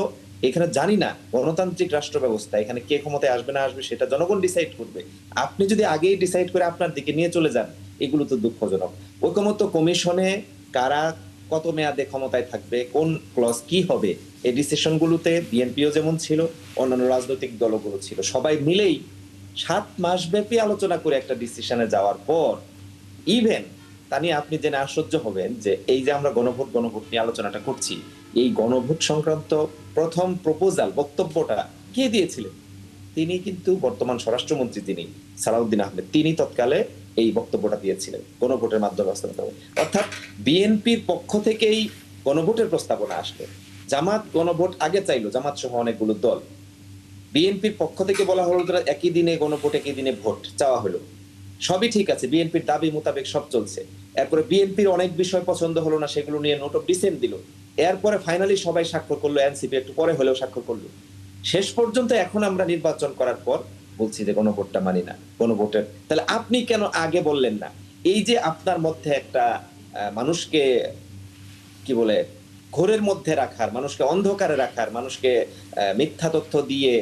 S3: এখানে জানি না গণতান্ত্রিক রাষ্ট্র ব্যবস্থা, এখানে কে ক্ষমতায় আসবে না আসবে সেটা জনগণ ডিসাইড করবে। আপনি যদি আগেই ডিসাইড করে আপনার দিকে নিয়ে চলে যান, এগুলো তো দুঃখজনক। ঐকমত্য কমিশনে কারা কত মেয়াদে ক্ষমতায় থাকবে, কোন ক্লজ কি হবে, এই ডিসিশন গুলোতে বিএনপিও যেমন ছিল, অন্যান্য রাজনৈতিক দলগুলো ছিল, সবাই মিলেই 7 মাস ব্যাপী আলোচনা করে একটা ডিসিশনে যাওয়ার পর ইভেন তা নিয়ে আপনি জেনে আশ্চর্য হবেন যে এই যে আমরা গণভোট নিয়ে আলোচনাটা করছি, এই গণভোট সংক্রান্ত প্রথম প্রপোজাল বক্তব্যটা কে দিয়েছিলেন? তিনি কিন্তু বর্তমান স্বরাষ্ট্রমন্ত্রী যিনি সালাউদ্দিন আহমেদ, তিনি তৎকালে এই বক্তব্যটা দিয়েছিলেন গণভোটের মাধ্যমে বাস্তবায়িত হবে। অর্থাৎ বিএনপির পক্ষ থেকেই গণভোটের প্রস্তাবনা আসবে। জামাত গণভোট আগে চাইলো, জামাত সহ অনেকগুলো দল। বিএনপির পক্ষ থেকে বলা হলো একই দিনে গণভোট, একই দিনে ভোট চাওয়া হলো। সবই ঠিক আছে, বিএনপির দাবি মোতাবেক সব চলছে। এরপরে বিএনপির অনেক বিষয় পছন্দ হলো না, সেগুলো নিয়ে নোট অফ ডিসেন্ট দিল। এরপরে ফাইনালি সবাই স্বাক্ষর করলো, এনসিপি একটু পরে হলেও স্বাক্ষর করলো। শেষ পর্যন্ত এখন আমরা নির্বাচন করার পর বলছি যে গণভোটটা মানি না, গণভোটের। তাহলে আপনি কেন আগে বললেন না? এই যে আপনার মধ্যে একটা মানুষকে কি বলে ঘোরের মধ্যে রাখার, মানুষকে অন্ধকারে রাখার, মানুষকে মিথ্যা তথ্য দিয়ে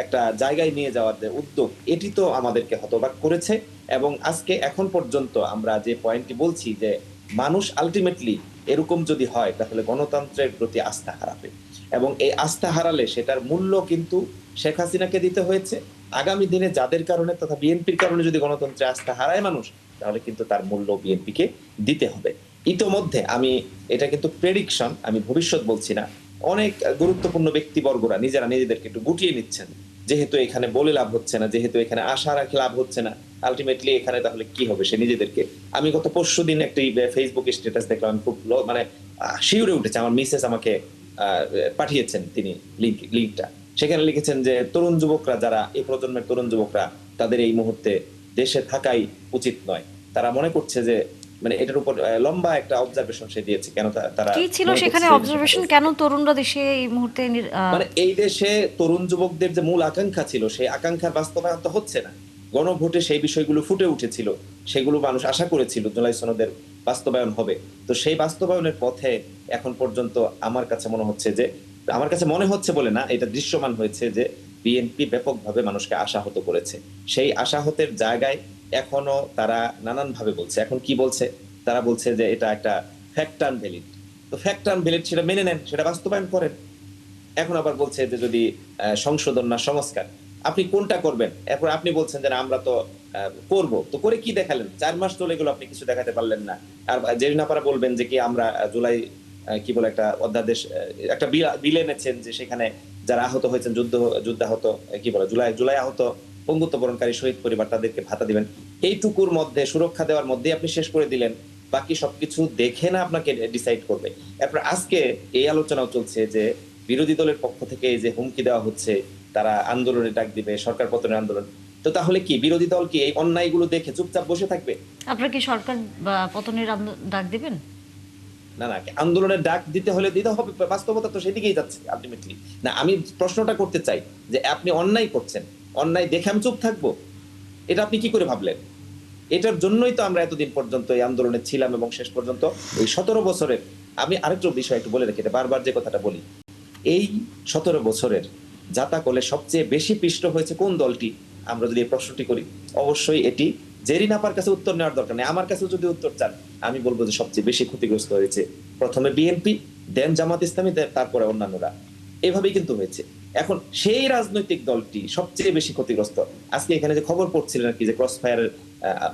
S3: একটা জায়গায় নিয়ে যাওয়ার যে উদ্যোগ, এটি তো আমাদেরকে হতবাক করেছে। এবং আজকে এখন পর্যন্ত আমরা যে পয়েন্টটি বলছি যে মানুষ আলটিমেটলি এরকম যদি হয় তাহলে গণতন্ত্রের প্রতি আস্থা হারাবে, এবং এই আস্থা হারালে সেটার মূল্য কিন্তু শেখ হাসিনাকে দিতে হয়েছে। আগামী দিনে যাদের কারণে তথা বিএনপির কারণে যদি গণতন্ত্রে আস্থা হারায় মানুষ, তাহলে কিন্তু তার মূল্য বিএনপিকে দিতে হবে। ইতোমধ্যে আমি এটা কিন্তু প্রেডিকশন, আমি ভবিষ্যৎ বলছি না, অনেক গুরুত্বপূর্ণ ব্যক্তিবর্গরা নিজেরা নিজেদেরকে একটু গুটিয়ে নিচ্ছেন, যেহেতু এখানে বলে লাভ হচ্ছে না, যেহেতু এখানে আশা রাখি লাভ হচ্ছে না, আলটিমেটলি এখানে তাহলে কি হবে সে নিজেদেরকে। আমি গত পরশুদিন একটি ফেসবুক স্ট্যাটাস দেখলাম, খুব মানে শিউরে উঠেছে। আমার মিসেস আমাকে পাঠিয়েছেন তিনি লিঙ্কটা, সেখানে লিখেছেন যে তরুণ যুবকরা, যারা এই প্রজন্মের তরুণ যুবকরা, তাদের এই মুহূর্তে দেশে থাকাই উচিত নয়। তারা মনে করছে যে মানে এটার উপর লম্বা একটা অবজারভেশন সে দিয়েছে, কেন তারা
S1: কি ছিল সেখানে অবজারভেশন, কেন তরুণরা দেশে এই মুহূর্তে
S3: মানে এই দেশে তরুণ যুবকদের যে মূল আকাঙ্ক্ষা ছিল সেই আকাঙ্ক্ষার বাস্তবায়ন তো হচ্ছে না। গণভোটে সেই বিষয়গুলো ফুটে উঠেছিল, সেগুলো মানুষ আশা করেছিল জুলাই সনদের বাস্তবায়ন হবে। তো সেই বাস্তবায়নের পথে এখন পর্যন্ত আমার কাছে মনে হচ্ছে বলে না, এটা দৃশ্যমান হয়েছে যে বিএনপি ব্যাপকভাবে মানুষকে আশাহত করেছে। সেই আশাহতের জায়গায় এখনো তারা নানান ভাবে বলছে। এখন কি বলছে? তারা বলছে যে এটা একটা ফ্যাক্ট টার্ন ভ্যালিড। তো ফ্যাক্ট টার্ন ভ্যালিড সেটা মেনে নেন, সেটা বাস্তবায়ন করেন। এখন আবার বলছে যে যদি সংশোধন না সংস্কার, আপনি কোনটা করবেন? এরপর আপনি বলছেন যে আমরা তো করব, তো করে কি দেখালেন? 4 মাস চলে গেল, আপনি কিছু দেখাতে পারলেন না। আর জেরিনাপাড়া বলবেন যে কি আমরা জুলাই কি বলে একটা অধ্যাদেশ, একটা বিল এনেছেন যে সেখানে যারা আহত হয়েছেন, যুদ্ধাহত কি বলে জুলাই আহত পঙ্গুত্ব বরণকারী শহীদ পরিবার, তাদেরকে ভাতা দিবেন। এইটুকুর মধ্যে সুরক্ষা দেওয়ার মধ্যে আপনি শেষ করে দিলেন। বাকি সবকিছু দেখে না আপনাকে ডিসাইড করবে। এরপর আজকে এই আলোচনাও চলছে যে বিরোধী দলের পক্ষ থেকে যে হুমকি দেওয়া হচ্ছে, তারা আন্দোলনে ডাক দিবে, সরকার পতনের আন্দোলন। তো তাহলে কি বিরোধী দল কি এই অন্যায়গুলো দেখে চুপচাপ বসে থাকবে?
S1: আপনারা কি সরকার পতনের ডাক দিবেন?
S3: না, আন্দোলনের ডাক দিতে হলে দিতে হবে, বাস্তবতা তো সেদিকেই যাচ্ছে আলটিমেটলি। না, আমি প্রশ্নটা করতে চাই যে আপনি অন্যায় করছেন, অন্যায় দেখে আমি চুপ থাকবো? এটা আপনি কি করে ভাবলেন? এটার জন্যই তো আমরা এতদিন পর্যন্ত এই আন্দোলনে ছিলাম, এবং শেষ পর্যন্ত এই 17 বছরের, আমি আরেকটু বিষয় একটু বলে রাখি, বারবার যে কথাটা বলি, এই 17 বছরের জাতাকলে সবচেয়ে বেশি পিষ্ট হয়েছে কোন দলটি? আমরা যদি এই প্রশ্নটি করি, অবশ্যই এটি জেরিনাপার কাছে উত্তর নেওয়ার দরকার নেই, আমার কাছে যদি উত্তর চান আমি বলবো যে সবচেয়ে বেশি ক্ষতিগ্রস্ত হয়েছে প্রথমে বিএনপি, দেন জামাত ইসলামী, তারপরে অন্যান্যরা। এভাবেই কিন্তু হয়েছে। এখন সেই রাজনৈতিক দলটি সবচেয়ে বেশি ক্ষতিগ্রস্ত। আজকে এখানে যে খবর পড়ছিলেন আর কি, যে ক্রস ফায়ার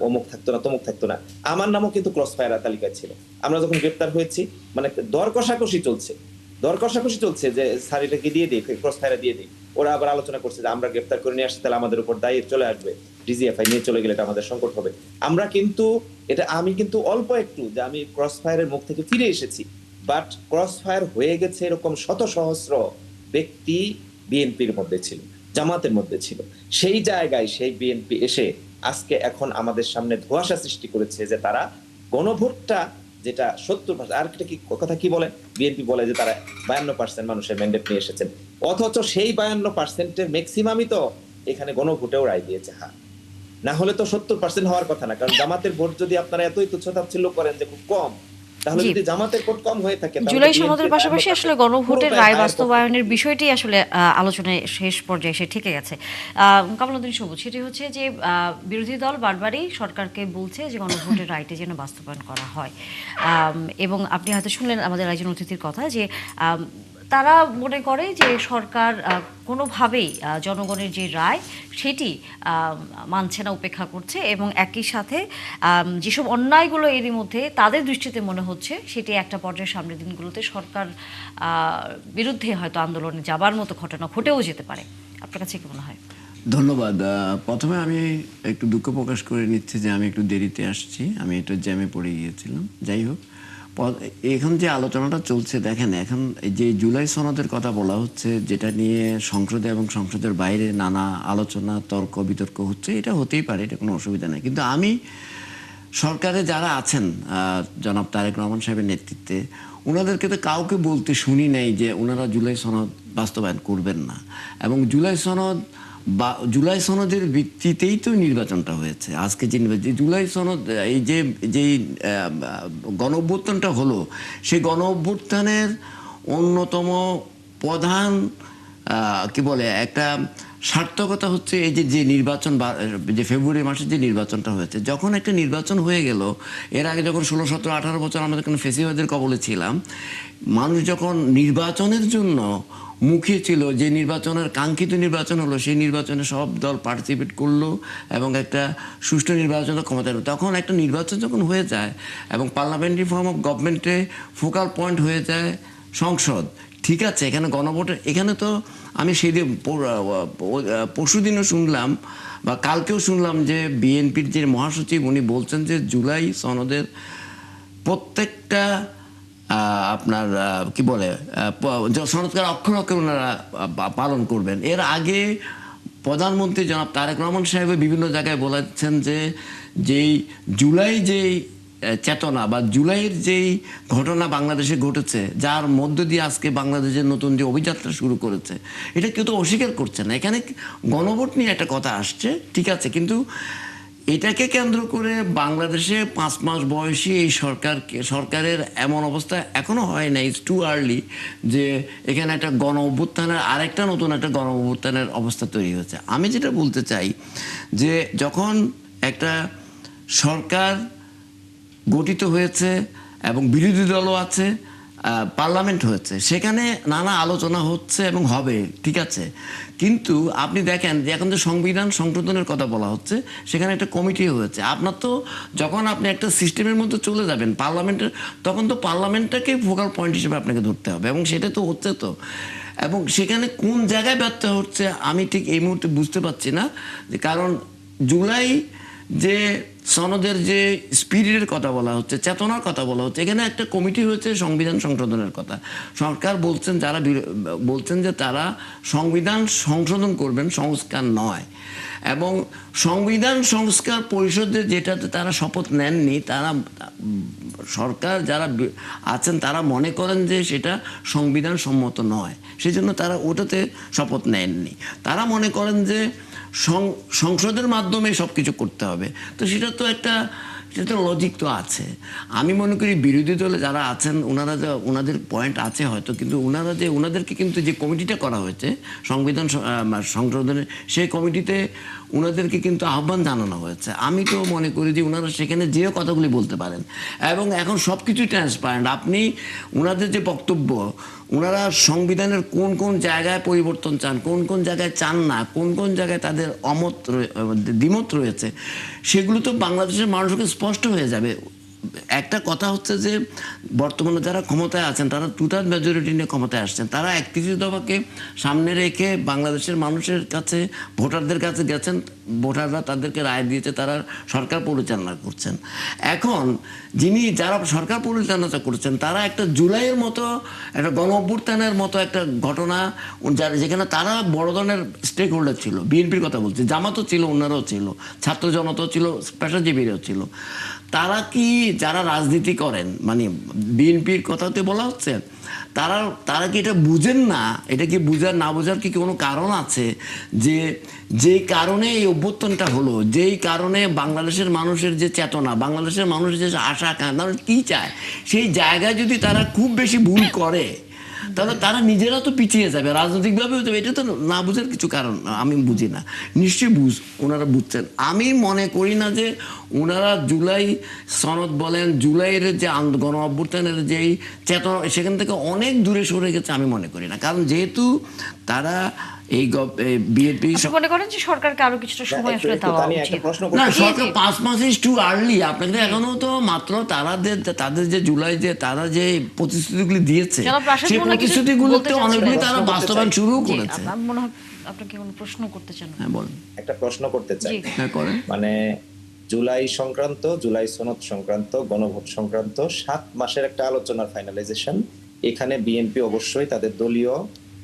S3: অমুক থাকতো না তমুক থাকতো না, আমার নামও কিন্তু ক্রস ফায়ার তালিকায় ছিল। আমরা যখন গ্রেপ্তার হয়েছি, মানে দর কষাকষি চলছে যে স্যার এটাকে দিয়ে দিই, ক্রস ফায়ারে দিয়ে দিই। ওরা আবার আলোচনা করছে যে আমরা গ্রেপ্তার করে নিয়ে আসছি, তাহলে আমাদের উপর দায়ী চলে আসবে, ডিজিএফআই নিয়ে চলে গেলে এটা আমাদের সংকট হবে। আমরা কিন্তু আমি কিন্তু অল্প একটু যে আমি ক্রস ফায়ারের মুখ থেকে ফিরে এসেছি, বাট ক্রস ফায়ার হয়ে গেছে এরকম শত সহস্র ব্যক্তি বিএনপির মধ্যে ছিল, জামাতের মধ্যে ছিল। সেই জায়গায় সেই বিএনপি এসে আজকে এখন আমাদের সামনে ধোঁয়াশা সৃষ্টি করেছে যে তারা গণভোটটা যেটা 70%, আর কি কথা কি বলে, বিএনপি বলে যে তারা 52% মানুষের ম্যান্ডেট নিয়ে এসেছেন, অথচ সেই 52%-এর ম্যাক্সিমামই তো এখানে গণভোটেও রায় দিয়েছে হ্যাঁ। না হলে তো 70% হওয়ার কথা না, কারণ জামাতের ভোট যদি আপনারা এতই তুচ্ছ-তাচ্ছিল্য করেন যে খুব কম, তাহলে
S1: জি।
S3: যদি জামাতের ভোট কম হয়ে থাকে, তাহলে
S1: জুলাই
S3: BNP
S1: সনদের পাশাপাশি আসলে গণভোটের
S3: পুরোটাই
S1: রায়
S3: দায়ের
S1: বাস্তবায়নের বিষয়টি আসলে আলোচনায় শেষ পর্যায়ে এসে ঠেকে গেছে। কামালউদ্দিন সবুজ, সেটি হচ্ছে যে বিরোধী দল বারবারই সরকারকে বলছে যে গণভোটের রায়টি যেন বাস্তবায়ন করা হয়, এবং আপনি হয়তো শুনলেন আমাদের একজন অতিথির কথা যে তারা মনে করে যে সরকার কোনোভাবেই জনগণের যে রায় সেটি মানছে না, উপেক্ষা করছে, এবং একই সাথে যেসব অন্যায়গুলো এরই মধ্যে তাদের দৃষ্টিতে মনে হচ্ছে সেটি একটা পর্যায়ে সামনের দিনগুলোতে সরকার বিরুদ্ধে হয়তো আন্দোলনে যাবার মতো ঘটনা ঘটেও যেতে পারে। আপনার কাছে কি মনে হয়?
S4: ধন্যবাদ। প্রথমে আমি একটু দুঃখ প্রকাশ করে নিচ্ছি যে আমি একটু দেরিতে আসছি, আমি একটু জ্যামে পড়ে গিয়েছিলাম। যাই হোক, এখন যে আলোচনাটা চলছে, দেখেন এখন যে জুলাই সনদের কথা বলা হচ্ছে, যেটা নিয়ে সংসদে এবং সংসদের বাইরে নানা আলোচনা, তর্ক বিতর্ক হচ্ছে, এটা হতেই পারে, এটা কোনো অসুবিধা নেই। কিন্তু আমি সরকারে যারা আছেন, জনাব তারেক রহমান সাহেবের নেতৃত্বে, ওনাদেরকে তো কাউকে বলতে শুনি নাই যে ওনারা জুলাই সনদ বাস্তবায়ন করবেন না। এবং জুলাই সনদের ভিত্তিতেই তো নির্বাচনটা হয়েছে। আজকে যে জুলাই সনদ, এই যেই গণ অভ্যুত্থানটা হলো, সেই গণ অভ্যুত্থানের অন্যতম প্রধান কি বলে একটা সার্থকতা হচ্ছে এই যে নির্বাচন, যে ফেব্রুয়ারি মাসে যে নির্বাচনটা হয়েছে। যখন একটা নির্বাচন হয়ে গেল, এর আগে যখন 16, 17, 18 বছর আমাদের কোনো ফেসিবাদের কবলে ছিলাম, মানুষ যখন নির্বাচনের জন্য মুখিয়ে ছিল, যে নির্বাচনের কাঙ্ক্ষিত নির্বাচন হলো, সেই নির্বাচনে সব দল পার্টিসিপেট করলো এবং একটা সুষ্ঠু নির্বাচনের ক্ষমতা হলো। তখন একটা নির্বাচন যখন হয়ে যায় এবং পার্লামেন্টারি ফর্ম অফ গভর্নমেন্টে ফোকাল পয়েন্ট হয়ে যায় সংসদ, ঠিক আছে, এখানে গণভোটের, এখানে তো আমি সেদিন পরশুদিনও শুনলাম বা কালকেও শুনলাম যে বিএনপির যে মহাসচিব, উনি বলছেন যে জুলাই সনদের প্রত্যেকটা আপনার কি বলে সনদকার অক্ষর অক্ষর ওনারা পালন করবেন। এর আগে প্রধানমন্ত্রী জনাব তারেক রহমান সাহেব বিভিন্ন জায়গায় বলেছেন যে যেই জুলাই যেই চেতনা বা জুলাইয়ের যেই ঘটনা বাংলাদেশে ঘটেছে, যার মধ্য দিয়ে আজকে বাংলাদেশের নতুন যে অভিযাত্রা শুরু করেছে, এটা কেউ তো অস্বীকার করছে না। এখানে গণভোট নিয়ে একটা কথা আসছে, ঠিক আছে, কিন্তু এটাকে কেন্দ্র করে বাংলাদেশে 5 মাস বয়সী এই সরকারের এমন অবস্থা এখনো হয় না, ইটস টু আর্লি, যে এখানে একটা গণ অভ্যুত্থানের আরেকটা নতুন একটা গণ অভ্যুত্থানের অবস্থা তৈরি হচ্ছে। আমি যেটা বলতে চাই যে যখন একটা সরকার গঠিত হয়েছে এবং বিরোধী দলও আছে, পার্লামেন্ট হয়েছে, সেখানে নানা আলোচনা হচ্ছে এবং হবে, ঠিক আছে, কিন্তু আপনি দেখেন যে এখন যে সংবিধান সংশোধনের কথা বলা হচ্ছে, সেখানে একটা কমিটি হয়েছে। আপনার তো যখন আপনি একটা সিস্টেমের মধ্যে চলে যাবেন পার্লামেন্টের, তখন তো পার্লামেন্টটাকে ফোকাল পয়েন্ট হিসেবে আপনাকে ধরতে হবে, এবং সেটা তো হচ্ছে তো। এবং সেখানে কোন জায়গায় ব্যর্থ হচ্ছে আমি ঠিক এই মুহূর্তে বুঝতে পারছি না, যে কারণ জুলাই যে সনদের যে স্পিরিটের কথা বলা হচ্ছে, চেতনার কথা বলা হচ্ছে, এখানে একটা কমিটি হয়েছে সংবিধান সংশোধনের কথা। সরকার বলছেন যে তারা সংবিধান সংশোধন করবেন, সংস্কার নয়। এবং সংবিধান সংস্কার পরিষদে যেটাতে তারা শপথ নেননি, তারা সরকার যারা আছেন তারা মনে করেন যে সেটা সংবিধান সম্মত নয়, সেই জন্য তারা ওটাতে শপথ নেননি। তারা মনে করেন যে সংসদের মাধ্যমে সব কিছু করতে হবে। তো সেটা তো একটা লজিক তো আছে। আমি মনে করি বিরোধী দলে যারা আছেন ওনাদের পয়েন্ট আছে হয়তো, কিন্তু ওনাদেরকে কিন্তু যে কমিটিটা করা হয়েছে সংবিধান সংশোধনের, সেই কমিটিতে ওনাদেরকে কিন্তু আহ্বান জানানো হয়েছে। আমি তো মনে করি যে ওনারা সেখানে যেও কথাগুলি বলতে পারেন, এবং এখন সব কিছুই ট্রান্সপারেন্ট। আপনি ওনাদের যে বক্তব্য, ওনারা সংবিধানের কোন কোন জায়গায় পরিবর্তন চান, কোন কোন জায়গায় চান না, কোন কোন জায়গায় তাদের দ্বিমত রয়েছে, সেগুলো তো বাংলাদেশের মানুষকে স্পষ্ট হয়ে যাবে। একটা কথা হচ্ছে যে বর্তমানে যারা ক্ষমতায় আছেন তারা 2/3 মেজরিটি নিয়ে ক্ষমতায় আসছেন, তারা 31 দফাকে সামনে রেখে বাংলাদেশের মানুষের কাছে, ভোটারদের কাছে গেছেন, ভোটাররা তাদেরকে রায় দিয়েছে, তারা সরকার পরিচালনা করছেন। এখন যারা সরকার পরিচালনা করছেন তারা একটা জুলাইয়ের মতো একটা গণ অভ্যুত্থানের মতো একটা ঘটনা, যেখানে তারা বড় ধরনের স্টেক হোল্ডার ছিল। বিএনপির কথা বলছে, জামাতও ছিল, অন্যরাও ছিল, ছাত্র জনতাও ছিল, পেশাজীবীরাও ছিল। তারা কি, যারা রাজনীতি করেন, মানে বিএনপির কথাতে বলা হচ্ছে, তারা কি এটা বুঝেন না? এটা কি বুঝার না বোঝার কি কোনো কারণ আছে? যেই কারণে এই অভ্যুত্থানটা হলো, যেই কারণে বাংলাদেশের মানুষের যে চেতনা, বাংলাদেশের মানুষের যে আশা আকাঙ্ক্ষা, তারা কী চায়, সেই জায়গায় যদি তারা খুব বেশি ভুল করে তাহলে তারা নিজেরা তো পিছিয়ে যাবে, রাজনৈতিকভাবে হতে হবে। এটা তো না বুঝার কিছু কারণ আমি বুঝি না। নিশ্চয়ই ওনারা বুঝছেন। আমি মনে করি না যে ওনারা জুলাই সনদ বলেন, জুলাইয়ের যে গণ অভ্যুত্থানের যেই চেতনা, সেখান থেকে অনেক দূরে সরে গেছে আমি মনে করি না। কারণ যেহেতু তারা এই বিএনপি
S1: মনে করেন যে সরকারকে আরো কিছুটা সময় আসলে দেওয়া উচিত।
S4: না, সরকার 5 মাস ইজ টু আর্লি। আপনাদের এখনো তো মাত্র তাদের যে জুলাই যে তারা যে প্রতিশ্রুতিগুলি দিয়েছে, সেই প্রতিশ্রুতিগুলোতে অনেকগুলি তারা বাস্তবায়ন শুরু করেছে।
S1: মনে হয় আপনাকে কোনো প্রশ্ন করতে চান?
S4: হ্যাঁ, বলেন।
S3: একটা প্রশ্ন করতে চাই।
S4: হ্যাঁ, করেন।
S3: মানে জুলাই সংক্রান্ত, জুলাই সনদ সংক্রান্ত, গণভোট সংক্রান্ত 7 মাসের একটা আলোচনার ফাইনালাইজেশন, এখানে বিএনপি অবশ্যই তাদের দলীয়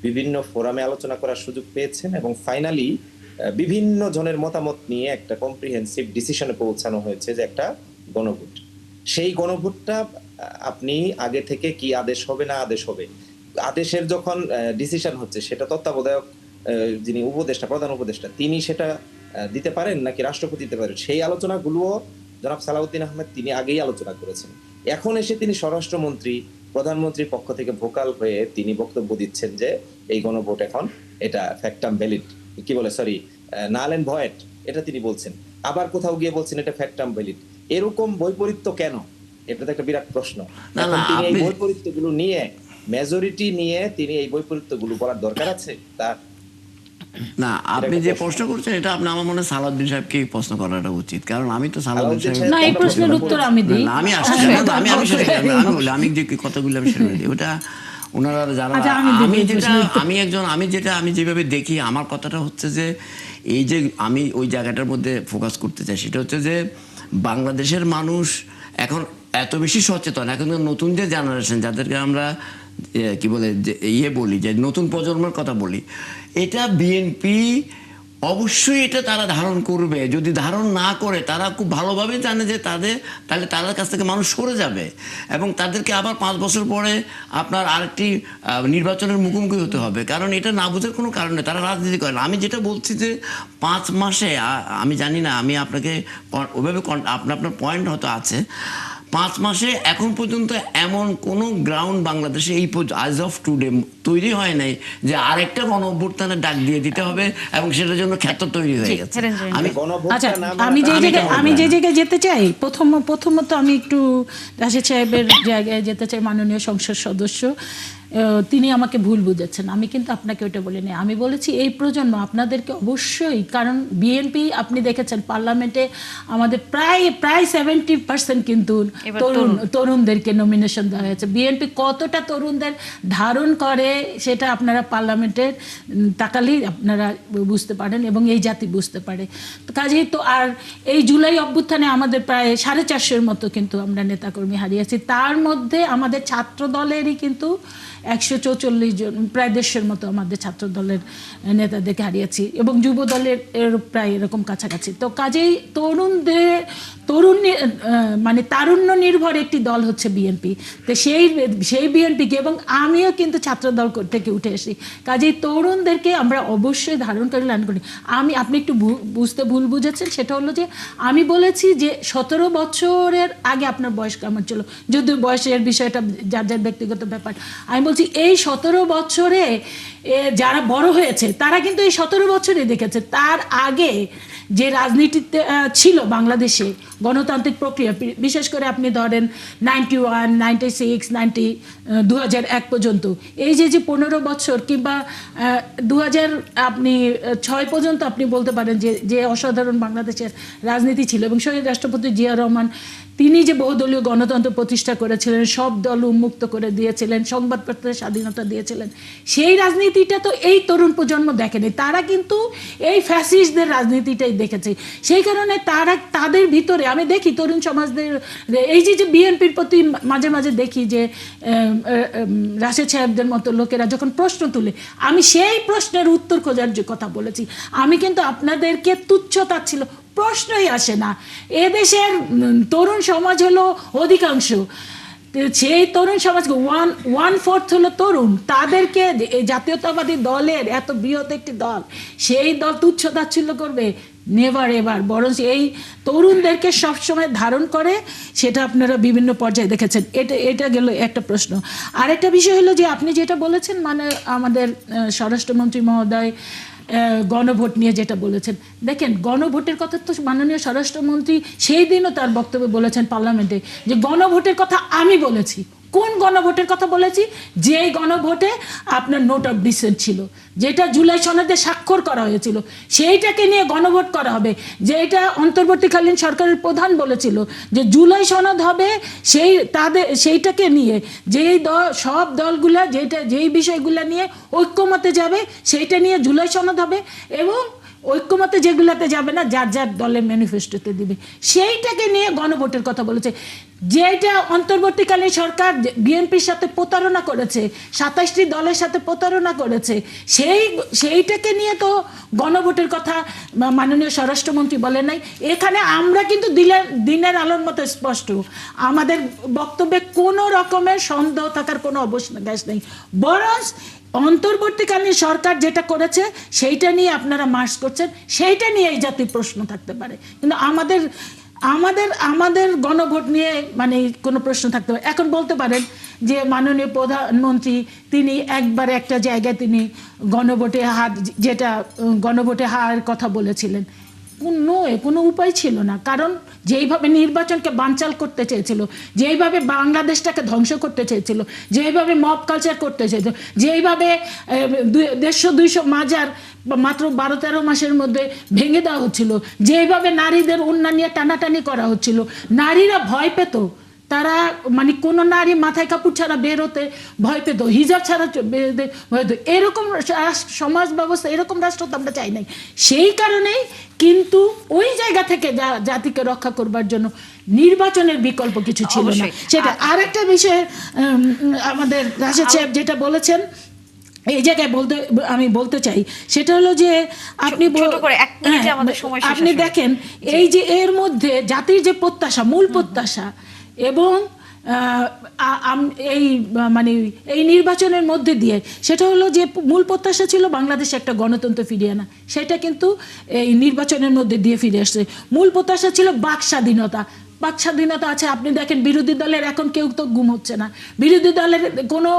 S3: বিভিন্ন ফোরামে আলোচনা করার সুযোগ পেয়েছেন, এবং ফাইনালি বিভিন্ন জনের মতামত নিয়ে একটা কম্প্রিহেন্সিভ ডিসিশনে পৌঁছানো হয়েছে যে একটা গণভোট। সেই গণভোটটা আপনি আগে থেকে কি আদেশ হবে না আদেশ হবে, আদেশের যখন ডিসিশন হচ্ছে সেটা তত্ত্বাবধায়ক যিনি উপদেষ্টা, প্রধান উপদেষ্টা, তিনি সেটা দিতে পারেন নাকি রাষ্ট্রপতি দিতে পারেন, সেই আলোচনাগুলোও জনাব সালাউদ্দিন আহমেদ তিনি আগেই আলোচনা করেছেন। এখন এসে তিনি স্বরাষ্ট্রমন্ত্রী, প্রধানমন্ত্রীর পক্ষ থেকে ভোকাল হয়ে তিনি বক্তব্য দিচ্ছেন যে এই গণভোট এখন এটা ফ্যাক্টাম ভ্যালিড, কি বলে, সরি, নাল এন্ড ভয়েড, এটা তিনি বলছেন। আবার কোথাও গিয়ে বলছেন এটা ফ্যাক্টাম ভ্যালিড। এরকম বৈপরীত্য কেন? এটা তো একটা বিরাট প্রশ্ন। তিনি এই বৈপরীত্যগুলো নিয়ে, মেজরিটি নিয়ে তিনি এই বৈপরীত্যগুলো বলার দরকার আছে তার?
S4: না, আপনি যে প্রশ্ন করছেন এটা আমার মনে হয় সালাউদ্দিন সাহেবকে প্রশ্ন করাটা উচিত। কারণ আমি তো সালাউদ্দিন সাহেব,
S2: না, এই প্রশ্নের উত্তর আমি দিই।
S4: আমি যে কথাগুলো আমি সেটা দিই, ওটা ওনারা যারা, আমি যেভাবে দেখি, আমার কথাটা হচ্ছে যে এই যে আমি ওই জায়গাটার মধ্যে ফোকাস করতে চাই, সেটা হচ্ছে যে বাংলাদেশের মানুষ এখন এত বেশি সচেতন। এখন নতুন যে জেনারেশন, যাদেরকে আমরা কি বলে বলি, যে নতুন প্রজন্মের কথা বলি, এটা বিএনপি অবশ্যই এটা তারা ধারণ করবে। যদি ধারণ না করে, তারা খুব ভালোভাবে জানে যে তাহলে তাদের কাছ থেকে মানুষ সরে যাবে, এবং তাদেরকে আবার 5 বছর পরে আপনার আরেকটি নির্বাচনের মুখোমুখি হতে হবে। কারণ এটা না বোঝার কোনো কারণ নেই, তারা রাজনীতি করে না। আমি যেটা বলছি যে 5 মাসে, আমি জানি না, আমি আপনাকে ওইভাবে, আপনার পয়েন্ট হয়তো আছে, 5 মাসে এখন পর্যন্ত এমন কোনো গ্রাউন্ড বাংলাদেশে এই আজ অফ টুডে তৈরি হয় নাই যে আরেকটা গণঅভ্যুত্থানের ডাক দিয়ে দিতে হবে এবং সেটার জন্য ক্ষেত্র তৈরি হয়ে গেছে।
S2: আমি যে জায়গায় যেতে চাই, প্রথমত আমি একটু রাশেদ সাহেবের জায়গায় যেতে চাই। মাননীয় সংসদ সদস্য, তিনি আমাকে ভুল বুঝেছেন। আমি কিন্তু আপনাকে ওইটা বলিনি। আমি বলেছি এই প্রজন্ম আপনাদেরকে অবশ্যই, কারণ বিএনপি আপনি দেখেছেন পার্লামেন্টে আমাদের প্রায় 70% কিন্তু তরুণদেরকে নমিনেশন দেওয়া হয়েছে। বিএনপি কতটা তরুণদের ধারণ করে সেটা আপনারা পার্লামেন্টের তাকালেই আপনারা বুঝতে পারেন, এবং এই জাতি বুঝতে পারে। কাজেই তো, আর এই জুলাই অভ্যুত্থানে আমাদের প্রায় 450-এর মতো কিন্তু আমরা নেতাকর্মী হারিয়েছি। তার মধ্যে আমাদের ছাত্র দলেরই কিন্তু 144 জন, প্রায় 150-এর মতো আমাদের ছাত্র দলের নেতাদেরকে হারিয়েছি, এবং যুব দলের প্রায় এরকম কাছাকাছি। তো কাজেই তারুণ্য নির্ভর একটি দল হচ্ছে বিএনপি। তো সেই বিএনপিকে, এবং আমিও কিন্তু ছাত্র দল থেকে উঠে আসি, কাজেই তরুণদেরকে আমরা অবশ্যই ধারণ করে লালন করি। আপনি একটু বুঝতে ভুল বুঝেছেন, সেটা হলো যে আমি বলেছি যে 17 বছরের আগে আপনার বয়স কেমন ছিল, যদিও বয়সের বিষয়টা যার যার ব্যক্তিগত ব্যাপার। আমি বলছি এই 17 বছরে যারা বড় হয়েছে তারা কিন্তু এই 17 বছরে দেখেছে। তার আগে যে রাজনীতিতে ছিল বাংলাদেশে গণতান্ত্রিক প্রক্রিয়া, বিশেষ করে আপনি ধরেন 91, 96, 2001 পর্যন্ত, এই যে 15 বছর কিংবা 2006 পর্যন্ত আপনি বলতে পারেন যে অসাধারণ বাংলাদেশের রাজনীতি ছিল। এবং শহীদ রাষ্ট্রপতি জিয়া রহমান তিনি যে বহুদলীয় গণতন্ত্র প্রতিষ্ঠা করেছিলেন, সব দল উন্মুক্ত করে দিয়েছিলেন, সংবাদপত্রের স্বাধীনতা দিয়েছিলেন, সেই রাজনীতিটা তো এই তরুণ প্রজন্ম দেখেনি। তারা কিন্তু এই ফ্যাসিস্টদের রাজনীতিটাই দেখেছে। সেই কারণে তাদের ভিতরে আমি দেখি তরুণ সমাজদের এই যে বিএনপির প্রতি মাঝে মাঝে দেখি যে রাশেদ সাহেবদের মতো লোকেরা যখন প্রশ্ন তুলে, আমি সেই প্রশ্নের উত্তর খোঁজার যে কথা বলেছি। আমি কিন্তু আপনাদেরকে তুচ্ছতা ছিল প্রশ্নই আসে না। এদেশের তরুণ সমাজ হলো অধিকাংশ, সেই তরুণ সমাজকে 1/4 হলো তরুণ। তাদেরকে এই জাতীয়তাবাদী দলের এত বৃহৎ একটি দল, সেই দল তুচ্ছতাচ্ছিল্য করবে? Never ever. বরং এই তরুণদেরকে সবসময় ধারণ করে, সেটা আপনারা বিভিন্ন পর্যায়ে দেখেছেন। এটা গেল একটা প্রশ্ন। আরেকটা বিষয় হলো যে আপনি যেটা বলেছেন, মানে আমাদের স্বরাষ্ট্রমন্ত্রী মহোদয় গণভোট নিয়ে যেটা বলেছেন, দেখেন গণভোটের কথা তো মাননীয় স্বরাষ্ট্রমন্ত্রী সেই দিনও তার বক্তব্যে বলেছেন পার্লামেন্টে যে গণভোটের কথা আমি বলেছি। কোন গণভোটের কথা বলেছি? যে গণভোটে আপনার নোট অফ ডিসেন্ট ছিল, যেটা জুলাই সনদে স্বাক্ষর করা হয়েছিল, সেইটাকে নিয়ে গণভোট করা হবে। যেটা অন্তর্বর্তীকালীন সরকারের প্রধান বলেছিল যে জুলাই সনদ হবে, সেইটাকে নিয়ে সব দলগুলা যেই বিষয়গুলো নিয়ে ঐক্যমতে যাবে সেইটা নিয়ে জুলাই সনদ হবে, এবং ঐক্যমতে যেগুলাতে যাবে না যার যার দলের ম্যানিফেস্টোতে দিবে, সেইটাকে নিয়ে গণভোটের কথা বলেছে। যেটা অন্তর্বর্তীকালীন সরকার বিএনপির সাথে প্রতারণা করেছে, 27টি দলের সাথে প্রতারণা করেছে, সেইটাকে নিয়ে তো গণভোটের কথা মাননীয় স্বরাষ্ট্রমন্ত্রী বলেন নাই। এখানে আমরা কিন্তু দিনের আলোর মতো স্পষ্ট, আমাদের বক্তব্যে কোনো রকমের সন্দেহ থাকার কোনো অবকাশ নেই। বরং অন্তর্বর্তীকালীন সরকার যেটা করেছে সেইটা নিয়ে আপনারা মার্চ করছেন, সেইটা নিয়ে এই জাতীয় প্রশ্ন থাকতে পারে, কিন্তু আমাদের গণভোট নিয়ে মানে কোনো প্রশ্ন থাকতে পারে। এখন বলতে পারেন যে মাননীয় প্রধানমন্ত্রী তিনি একবারে একটা জায়গায় তিনি গণভোটে হার কথা বলেছিলেন। কোনো উপায় ছিল না, কারণ যেইভাবে নির্বাচনকে বানচাল করতে চেয়েছিল, যেইভাবে বাংলাদেশটাকে ধ্বংস করতে চেয়েছিল, যেইভাবে মব কালচার করতে চেয়েছিল, যেইভাবে 150-200 মাজার মাত্র 12-13 মাসের মধ্যে ভেঙে দেওয়া হচ্ছিল, যেইভাবে নারীদের ওড়না নিয়ে টানাটানি করা হচ্ছিল, নারীরা ভয় পেত। তারা মানে কোনো নারী মাথায় কাপড় ছাড়া বের হতে ভয় পেত, হিজাব ছাড়া বেরোতে ভয় পেত। এরকম সমাজ ব্যবস্থা, এরকম রাষ্ট্র তো আমরা চাই নাই। সেই কারণেই কিন্তু ওই জায়গা থেকে জাতিকে রক্ষা করবার জন্য নির্বাচনের বিকল্প কিছু ছিল না। সেটা আরেকটা বিষয়ে আমাদের রাশেদ সাহেব যেটা বলেছেন এই জায়গায় আমি বলতে চাই, সেটা হলো যে আপনি দেখেন এই যে এর মধ্যে জাতির যে প্রত্যাশা, মূল প্রত্যাশা, এবং এই নির্বাচনের মধ্যে দিয়ে সেটা হলো যে মূল প্রত্যাশা ছিল বাংলাদেশে একটা গণতন্ত্র ফিরিয়ে আনা, সেটা কিন্তু এই নির্বাচনের মধ্যে দিয়ে ফিরে আসছে। মূল প্রত্যাশা ছিল বাক স্বাধীনতা আছে। আপনি দেখেন বিরোধী দলের এখন কেউ তো গুম হচ্ছে না। বিরোধী দলের কোনো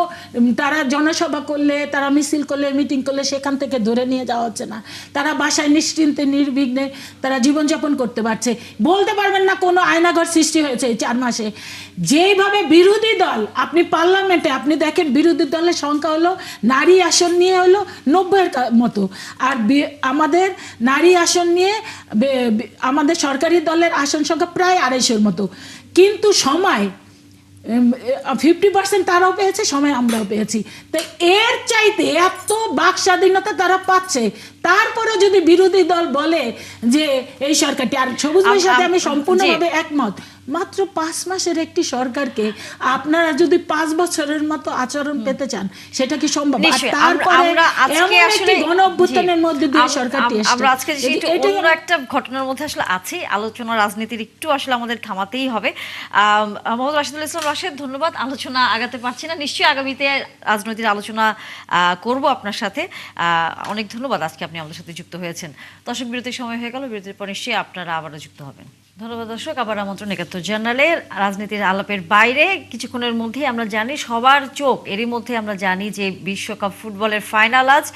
S2: তারা জনসভা করলে, তারা মিছিল করলে, মিটিং করলে সেখান থেকে ধরে নিয়ে যাওয়া হচ্ছে না। তারা বাসায় নিশ্চিন্তে নির্বিঘ্নে তারা জীবনযাপন করতে পারছে। বলতে পারবেন না কোনো আয়নাঘর সৃষ্টি হয়েছে এই 4 মাসে। যেইভাবে বিরোধী দল আপনি পার্লামেন্টে আপনি দেখেন বিরোধী দলের সংখ্যা হলো নারী আসন নিয়ে হলো 90-এর মতো, আর আমাদের নারী আসন নিয়ে আমাদের সরকারি দলের আসন সংখ্যা প্রায় 250-এর মতো। কিন্তু সময় 50% তারাও পেয়েছে, সময় আমরাও পেয়েছি। তো এর চাইতে এত বাক স্বাধীনতা তারা পাচ্ছে, তারপরে যদি বিরোধী দল বলে যে এই সরকারটি, আর সবুজ ভাইয়ের সাথে আমি সম্পূর্ণভাবে একমত, মাত্র 5 মাসের একটি সরকারকে আপনারা যদি 5 বছরের মতো আচরণ পেতে চান, সেটা কি সম্ভব? তারপরে গণ অভ্যুত্থানের মধ্যে দিয়ে সরকারটি এসেছে।
S1: আমরা আজকে অন্য একটা ঘটনার মধ্যে আসলে আছি, আলোচনা রাজনীতির একটু আসলে আমাদের থামাতেই হবে। মোহাম্মদ রাশেদুল ইসলাম রাশেদ, ধন্যবাদ। আলোচনা আগাতে পারছি না, নিশ্চয়ই আগামীতে রাজনৈতিক আলোচনা করব আপনার সাথে। অনেক ধন্যবাদ আজকে আপনি আমাদের সাথে যুক্ত হয়েছেন। দর্শক, বিরতির সময় হয়ে গেল, বিরতির পর নিশ্চয়ই আপনারা আবারও যুক্ত হবেন। ধন্যবাদ দর্শক, আবার আমন্ত্রণ ৭১ জার্নালের রাজনীতির আলাপের বাইরে। কিছুক্ষণের মধ্যেই আমরা জানি, সবার চোখ এরই মধ্যে আমরা জানি যে বিশ্বকাপ ফুটবলের ফাইনাল আজ,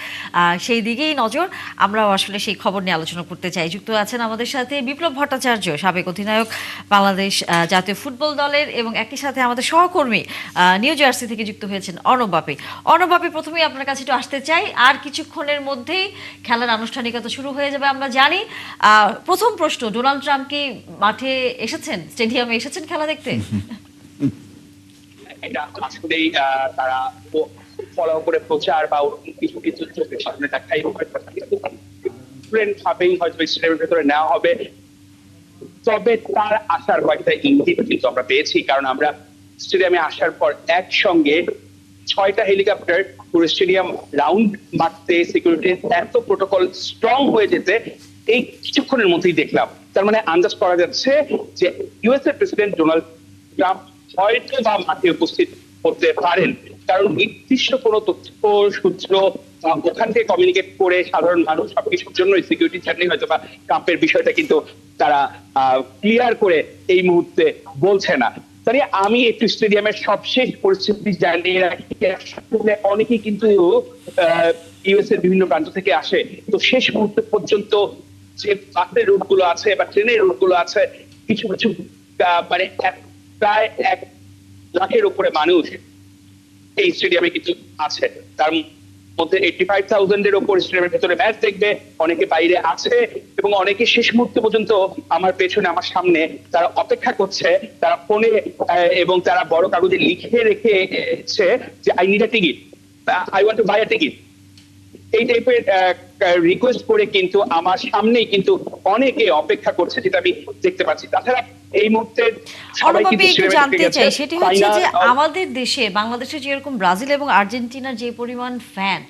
S1: সেই দিকেই নজর। আমরাও আসলে সেই খবর নিয়ে আলোচনা করতে চাই। যুক্ত আছেন আমাদের সাথে বিপ্লব ভট্টাচার্য, সাবেক অধিনায়ক বাংলাদেশ জাতীয় ফুটবল দলের, এবং একই সাথে আমাদের সহকর্মী নিউ জার্সি থেকে যুক্ত হয়েছেন অর্ণব বাপি। অর্ণব বাপি, প্রথমেই আপনার কাছে একটু আসতে চাই, আর কিছুক্ষণের মধ্যেই খেলার আনুষ্ঠানিকতা শুরু হয়ে যাবে আমরা জানি। প্রথম প্রশ্ন, ডোনাল্ড ট্রাম্প কি মাঠে এসেছেন, স্টেডিয়ামে এসেছেন খেলা দেখতে?
S5: এটা আসলেই তারা ফলো করে প্রচার বা কিছু কিছু চোখের সামনে দেখাই ভাবেই হয়তো স্টেডিয়ামের ভেতরে নেওয়া হবে। তবে তার আসার কয়েকটা ইঙ্গিত কিন্তু আমরা পেয়েছি, কারণ আমরা স্টেডিয়ামে আসার পর একসঙ্গে 6টা হেলিকপ্টার পুরো স্টেডিয়াম রাউন্ড মারতে, সিকিউরিটির এত প্রোটোকল স্ট্রং হয়ে যেতে এই কিছুক্ষণের মধ্যেই দেখলাম। তার মানে আন্দাজ করা যাচ্ছে যে ইউএসএ প্রেসিডেন্ট ডোনাল্ড ট্রাম্প হয়তো বা মাঠে উপস্থিত হতে পারেন, কারণ নির্দিষ্ট কোনো তথ্য সূত্র ওখান থেকে কমিউনিকেট করে সাধারণ মানুষ সবকিছুর জন্য সিকিউরিটি থাকলেই হয়তো বা ট্রাম্পের বিষয়টা কিন্তু তারা ক্লিয়ার করে এই মুহূর্তে বলছে না। তাই আমি একটু স্টেডিয়ামের সবশেষ পরিস্থিতি জানিয়ে রাখি। অনেকেই কিন্তু ইউএস এর বিভিন্ন প্রান্ত থেকে আসে, তো শেষ মুহূর্ত পর্যন্ত যে বাসের রুট গুলো আছে বা ট্রেনের রুট গুলো আছে, কিছু কিছু মানে প্রায় 1 লাখের উপরে মানুষ এই স্টেডিয়ামে কিন্তু আছে। তার মধ্যে 85,000 এর উপর স্টেডিয়ামের ভেতরে ম্যাচ দেখবে, অনেকে বাইরে আছে, এবং অনেকে শেষ মুহূর্ত পর্যন্ত আমার পেছনে আমার সামনে তারা অপেক্ষা করছে, তারা ফোনে এবং তারা বড় কাগজে লিখে রেখেছে যে I need a ticket, I want to buy a ticket, এই টাইপের রিকোয়েস্ট করে কিন্তু আমার সামনেই কিন্তু অনেকে অপেক্ষা করছে, যেটা আমি দেখতে পাচ্ছি। তাছাড়া এই মুহূর্তে
S1: জানতে চাই সেটি হচ্ছে যে আমাদের দেশে, বাংলাদেশে যেরকম ব্রাজিল এবং আর্জেন্টিনার যে পরিমাণ ফ্যান,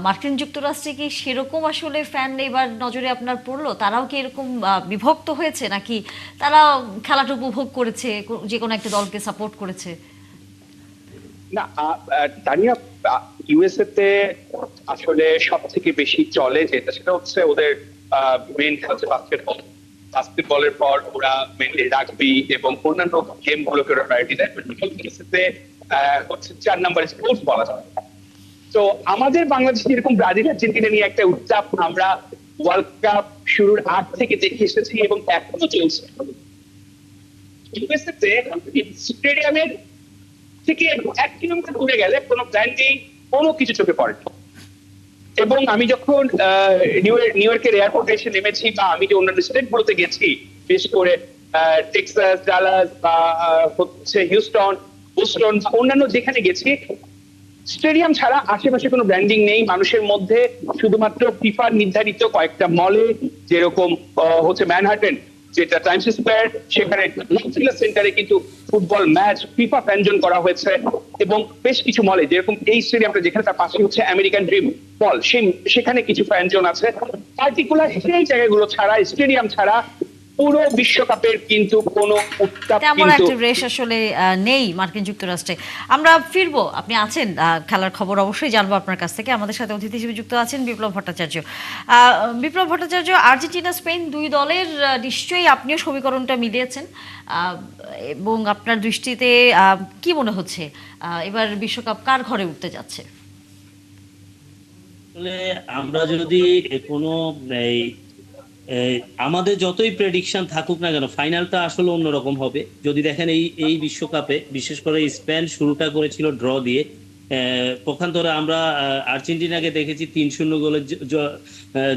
S1: মার্কিন যুক্তরাষ্ট্রে কি সেরকম আসলে ফ্যান এবার নজরে আপনার পড়লো? তারাও কি এরকম বিভক্ত হয়েছে, নাকি তারা খেলাটা উপভোগ করেছে, যে কোনো একটা দলকে সাপোর্ট করেছে?
S5: না, তানিয়া, ইউএসএ তে আসলে সব থেকে বেশি চলে যেটা, সেটা হচ্ছে ওদের মেইন হচ্ছে বাস্কেটবল। বাস্কেটবলের পর ওরা মেইনলি রাগবি এবং অন্যান্য গেম গুলোকে প্রায়োরিটি দেয়। ইউএসএ হচ্ছে 4 নাম্বার স্পোর্টস বলা যায়। তো আমাদের বাংলাদেশে যেরকম ব্রাজিল আর্জেন্টিনা নিয়ে একটা উত্তাপ আমরা ওয়ার্ল্ড কাপ শুরুর আগ থেকে দেখে এসেছি এবং এখনো চলছে, ইউএসএ তে স্টেডিয়ামের থেকে 1 কিলোমিটার দূরে গেলে কোনো ব্র্যান্ডিং কোনো কিছু চোখে পড়ে। এবং আমি যখন নিউ ইয়র্কের এয়ারপোর্টে এসে নেমেছি, বা আমি যে অন্যান্য স্টেট গুলোতে গেছি, বিশেষ করে টেক্সাস, ডালাস বা হচ্ছে হিউস্টন, বোস্টন, অন্যান্য যেখানে গেছি, স্টেডিয়াম ছাড়া আশেপাশে কোনো ব্র্যান্ডিং নেই মানুষের মধ্যে। শুধুমাত্র ফিফা নির্ধারিত কয়েকটা মলে, যেরকম হচ্ছে ম্যানহাটন, যেটা টাইমস স্কয়ার, সেখানে সেন্টারে কিন্তু ফুটবল ম্যাচ ফিফা ফ্যানজন করা হয়েছে, এবং বেশ কিছু মলে, যেরকম এই স্টেডিয়ামটা যেখানে তার পাশে হচ্ছে আমেরিকান ড্রিম মল, সেখানে কিছু ফ্যানজন আছে। পার্টিকুলার সেই জায়গাগুলো ছাড়া, স্টেডিয়াম ছাড়া পুরো বিশ্বকাপের কিন্তু কোনো উত্তাপ
S1: তেমন একটা রেশ আসলে নেই মার্কিন যুক্তরাষ্ট্রে। আমরা ফিরবো, আপনি আছেন, খেলার খবর অবশ্যই জানবো আপনার কাছ থেকে। আমাদের সাথে অতিথি হিসেবে যুক্ত আছেন বিপ্লব ভট্টাচার্য। বিপ্লব ভট্টাচার্য, আর্জেন্টিনা স্পেন দুই দলের নিশ্চয়ই আপনিও সমীকরণটা মিলিয়েছেন, এবং আপনার দৃষ্টিতে কি মনে হচ্ছে এবার বিশ্বকাপ কার ঘরে উঠতে যাচ্ছে?
S6: আসলে আমরা যদি কোনো আমাদের যতই প্রেডিকশন থাকুক না কেন, ফাইনালটা আসলে অন্যরকম হবে। যদি দেখেন এই বিশ্বকাপে বিশেষ করে স্পেন শুরুটা করেছিল ড্র দিয়ে, পক্ষান্তরে আমরা আর্জেন্টিনাকে দেখেছি 3-0 গোলে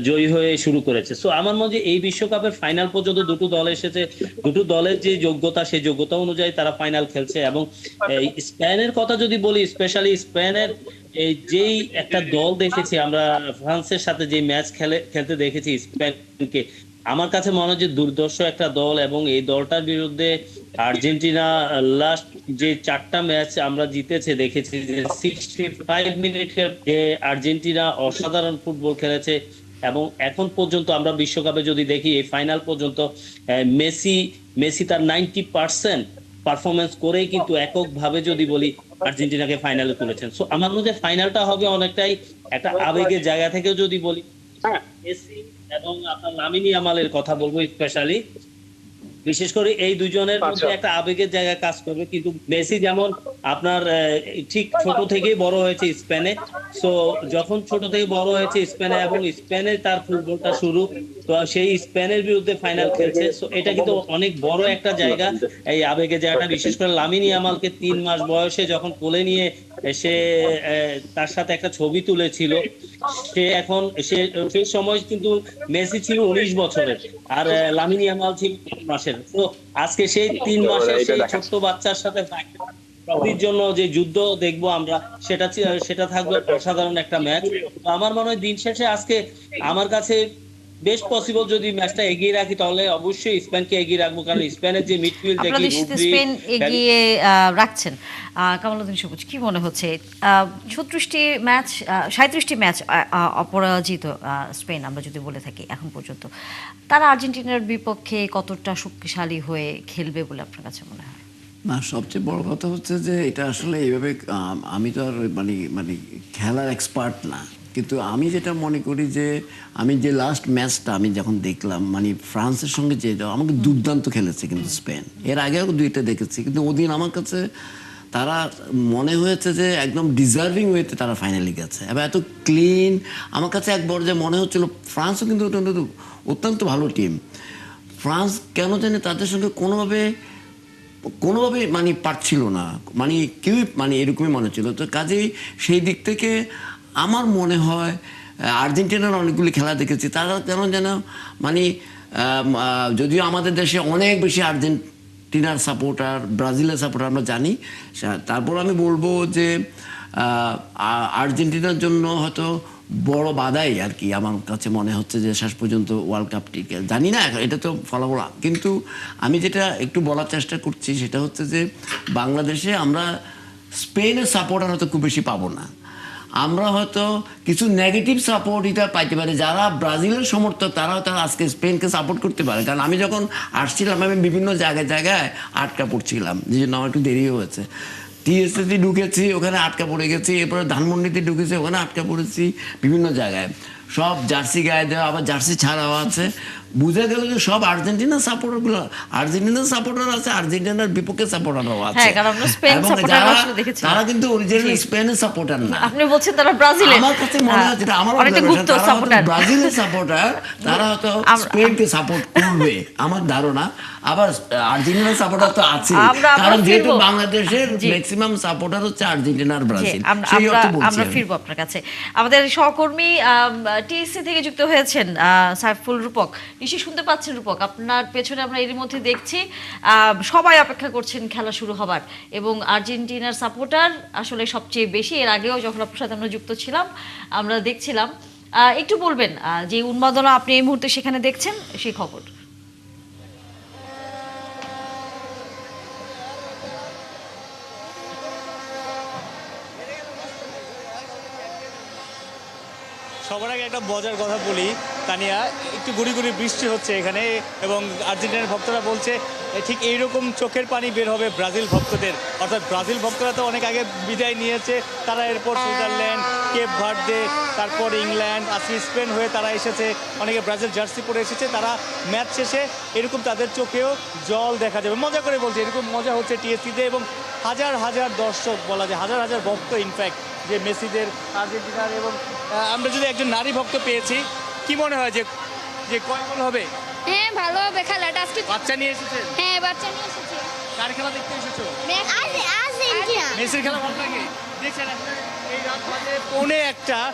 S6: জয়ী হয়ে শুরু করেছে। সো আমার মনে হয় এই বিশ্বকাপের ফাইনাল পর্যন্ত দুটো দল এসেছে, দুটো দলের যে যোগ্যতা, সেই যোগ্যতা অনুযায়ী তারা ফাইনাল খেলছে। এবং স্পেনের কথা যদি বলি, স্পেশালি স্পেনের যেই একটা দল দেখেছি আমরা, ফ্রান্সের সাথে যে ম্যাচ খেলতে দেখেছি স্পেনকে, আমার কাছে মনে হয় যে দুর্দর্শ একটা দল। এবং এই দলটার বিরুদ্ধে আর্জেন্টিনা লাস্ট যে 4টা ম্যাচ আমরা জিতেছে দেখেছি যে 65 মিনিটের যে আর্জেন্টিনা অসাধারণ ফুটবল খেলেছে। এবং এখন পর্যন্ত আমরা বিশ্বকাপে যদি দেখি, এই ফাইনাল পর্যন্ত মেসি তার 90% পারফরমেন্স করেই কিন্তু এককভাবে যদি বলি আর্জেন্টিনাকে ফাইনালে তুলেছেন। সো আমার মধ্যে ফাইনালটা হবে অনেকটাই একটা আবেগের জায়গা থেকে যদি বলি। মেসি এবং আপনার লামিন ইয়ামালের কথা বলবো স্পেশালি, বিশেষ করে এই দুজনের মধ্যে একটা আবেগের জায়গা কাজ করবে। কিন্তু মেসি যেমন আপনার ঠিক ছোট থেকেই বড় হয়েছে স্পেনে, সো যখন ছোট থেকে বড় হয়েছে স্পেনে এবং স্পেনে তার ফুটবলটা শুরু, তো সেই স্পেনের বিরুদ্ধে ফাইনাল খেলছে, সো এটা কিন্তু অনেক বড় একটা জায়গা, এই আবেগের জায়গাটা। বিশেষ করে লামিন ইয়ামালকে 3 মাস বয়সে যখন কোলে নিয়ে সে তার সাথে একটা ছবি তুলেছিল, সে এখন সেই সময় কিন্তু মেসি ছিল 19 বছরের আর লামিন ইয়ামাল ছিল 3 মাসের। তো আজকে সেই 3 মাসের সেই ছোট্ট বাচ্চার সাথে ট্রফির জন্য যে যুদ্ধ দেখবো আমরা, সেটা থাকবে অসাধারণ একটা ম্যাচ। আমার মনে হয় দিন শেষে আজকে আমার কাছে বেশ পসিবল যদি ম্যাচটা এগিয়ে রাখি তাহলে অবশ্যই স্পেনকে এগিয়ে রাখবো, কারণ স্পেনের যে মিডফিল্ড দেখি
S1: আপনাদের সাথে স্পেন এগিয়ে রাখছেন। কামালউদ্দিন সবুজ, কি মনে হচ্ছে 36টি ম্যাচ 37টি ম্যাচ অপরাজিত স্পেন আমরা যদি বলে থাকি এখন পর্যন্ত, তারা আর্জেন্টিনার বিপক্ষে কতটা শক্তিশালী হয়ে খেলবে বলে আপনার কাছে মনে হয়?
S4: না, সবচেয়ে বড় কথা হচ্ছে যে এটা আসলে এইভাবে আমি তো আর মানে খেলার এক্সপার্ট না, কিন্তু আমি যেটা মনে করি যে আমি যে লাস্ট ম্যাচটা আমি যখন দেখলাম মানে ফ্রান্সের সঙ্গে, যে আমাকে দুর্দান্ত খেলেছে কিন্তু স্পেন, এর আগেও 2টা দেখেছি, কিন্তু ওদিন আমার কাছে তারা মনে হয়েছে যে একদম ডিজার্ভিং ওয়েতে তারা ফাইনালে গেছে এবং এত ক্লিন। আমার কাছে একবার যে মনে হচ্ছিল ফ্রান্সও কিন্তু অত্যন্ত ভালো টিম, ফ্রান্স কেন জানে তাদের সঙ্গে কোনোভাবে মানে পারছিল না, মানে কেউই মানে এরকমই মনে ছিল। তো কাজেই সেই দিক থেকে আমার মনে হয় আর্জেন্টিনার অনেকগুলি খেলা দেখেছি, তারা কেন যেন মানে যদিও আমাদের দেশে অনেক বেশি আর্জেন্টিনার সাপোর্টার, ব্রাজিলের সাপোর্টার আমরা জানি, তারপর আমি বলবো যে আর্জেন্টিনার জন্য হয়তো বড় বাধাই আর কি আমার কাছে মনে হচ্ছে যে শেষ পর্যন্ত ওয়ার্ল্ড কাপটিকে জানি না, এটা তো ফলাফল। কিন্তু আমি যেটা একটু বলার চেষ্টা করছি সেটা হচ্ছে যে বাংলাদেশে আমরা স্পেনের সাপোর্টার হয়তো খুব বেশি পাবো না, আমরা হয়তো কিছু নেগেটিভ সাপোর্ট এটা পাইতে পারি। যারা ব্রাজিলের সমর্থক তারা আজকে স্পেনকে সাপোর্ট করতে পারে, কারণ আমি যখন আসছিলাম আমি বিভিন্ন জায়গায় আটকা পড়ছিলাম, যে জন্য আমার একটু দেরি হয়েছে। টিএসসিতে ঢুকেছি, ওখানে আটকা পড়ে গেছি, এরপরে ধানমন্ডিতে ঢুকেছি, ওখানে আটকা পড়েছি, বিভিন্ন জায়গায় সব জার্সি গায়ে দেওয়া, আবার জার্সি ছাড়াও আছে। বুঝা গেল যে সব আর্জেন্টিনার সাপোর্টারগুলো, আর্জেন্টিনার সাপোর্টার আছে, আর্জেন্টিনার বিপক্ষে সাপোর্টারও আছে, এবং তারা কিন্তু অরিজিনাল স্পেনের সাপোর্টার না।
S1: আপনি বলছেন তারা ব্রাজিলের,
S4: আমার কাছে মনে হয় যেটা আমার ব্রাজিলের সাপোর্টার, তারা হয়তো স্পেনকে সাপোর্ট করবে আমার ধারণা। আবার আর্জেন্টিনার সাপোর্টার তো আছে, কারণ যেহেতু বাংলাদেশের ম্যাক্সিমাম সাপোর্টার হচ্ছে আর্জেন্টিনার ব্রাজিল।
S1: আমরা ফিরবো আপনার কাছে। আমাদের সহকর্মী টিএসসি থেকে যুক্ত হয়েছেন সাইফুল রূপক, নিশ্চয়ই শুনতে পাচ্ছেন রূপক, আপনার পেছনে আমরা এর মধ্যে দেখছি সবাই অপেক্ষা করছেন খেলা শুরু হবার, এবং আর্জেন্টিনার সাপোর্টার আসলে সবচেয়ে বেশি। এর আগেও যখন আপনার সাথে আমরা যুক্ত ছিলাম আমরা দেখছিলাম, একটু বলবেন যে উন্মাদনা আপনি এই মুহূর্তে সেখানে দেখছেন সেই খবর।
S7: সবার আগে একটা মজার কথা বলি তানিয়া, একটু গুড়ি গুড়ি বৃষ্টি হচ্ছে এখানে, এবং আর্জেন্টিনার ভক্তরা বলছে ঠিক এইরকম চোখের পানি বের হবে ব্রাজিল ভক্তদের। অর্থাৎ ব্রাজিল ভক্তরা তো অনেক আগে বিদায় নিয়েছে, তারা এরপর সুইজারল্যান্ড, কেপ ভার্দে, তারপর ইংল্যান্ড, আজকে স্পেন হয়ে তারা এসেছে, অনেকে ব্রাজিল জার্সি পরে এসেছে। তারা ম্যাচ শেষে এরকম তাদের চোখেও জল দেখা যাবে, মজা করে বলছে এরকম মজা হচ্ছে টিএসসিতে, এবং হাজার হাজার দর্শক, বলা যায় হাজার হাজার ভক্ত ইনফ্যাক্ট যে মেসিদের আর্জেন্টিনার। এবং আমরা যদি একজন নারী ভক্ত পেয়েছি, কি মনে হয় যে কয় গোল হবে?
S8: হ্যাঁ, ভালো হবে খেলাটা। আজকে
S7: বাচ্চা নিয়ে এসেছেন?
S8: হ্যাঁ, বাচ্চা নিয়ে এসেছি।
S7: কার খেলা দেখতে এসেছো?
S8: আর্জেন্টিনা।
S7: মেসির খেলা ভালো লাগে? দেখছেন এই রাত বাজে 1:45,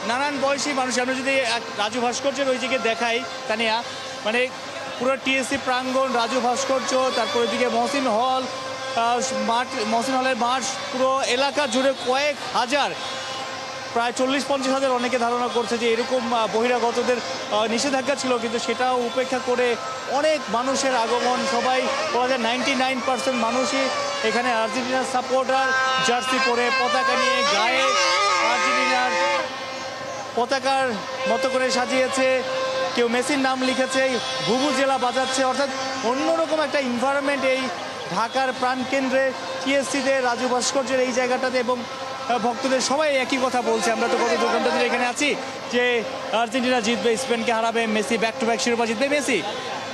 S7: নানান বয়সী মানুষ। আমরা যদি রাজু ভাস্কর্যের ওই দিকে দেখাই তানিয়া, মানে পুরো টিএসসি প্রাঙ্গণ, রাজু ভাস্কর্য, তারপর ওইদিকে মহসিন হল মাঠ, মহসিন হলের মাঠ, পুরো এলাকা জুড়ে কয়েক হাজার, প্রায় 40-50 হাজার। অনেকে ধারণা করছে যে এরকম বহিরাগতদের নিষেধাজ্ঞা ছিল, কিন্তু সেটাও উপেক্ষা করে অনেক মানুষের আগমন। সবাই বলা যায় 99% মানুষই এখানে আর্জেন্টিনার সাপোর্টার, জার্সি পরে, পতাকা নিয়ে গায়ে আর্জেন্টিনার পতাকার মতো করে সাজিয়েছে, কেউ মেসির নাম লিখেছে, ভুভুজেলা বাজাচ্ছে। অর্থাৎ অন্যরকম একটা এনভায়রনমেন্ট এই ঢাকার প্রাণকেন্দ্রে টিএসসিতে, রাজু ভাস্কর্যের এই জায়গাটাতে। এবং ভক্তদের সবাই একই কথা বলছে, আমরা তো গত 2 ঘন্টা ধরে এখানে আছি, যে আর্জেন্টিনা জিতবে, স্পেনকে হারাবে, মেসি ব্যাক টু ব্যাক শিরোপা জিতবে মেসি।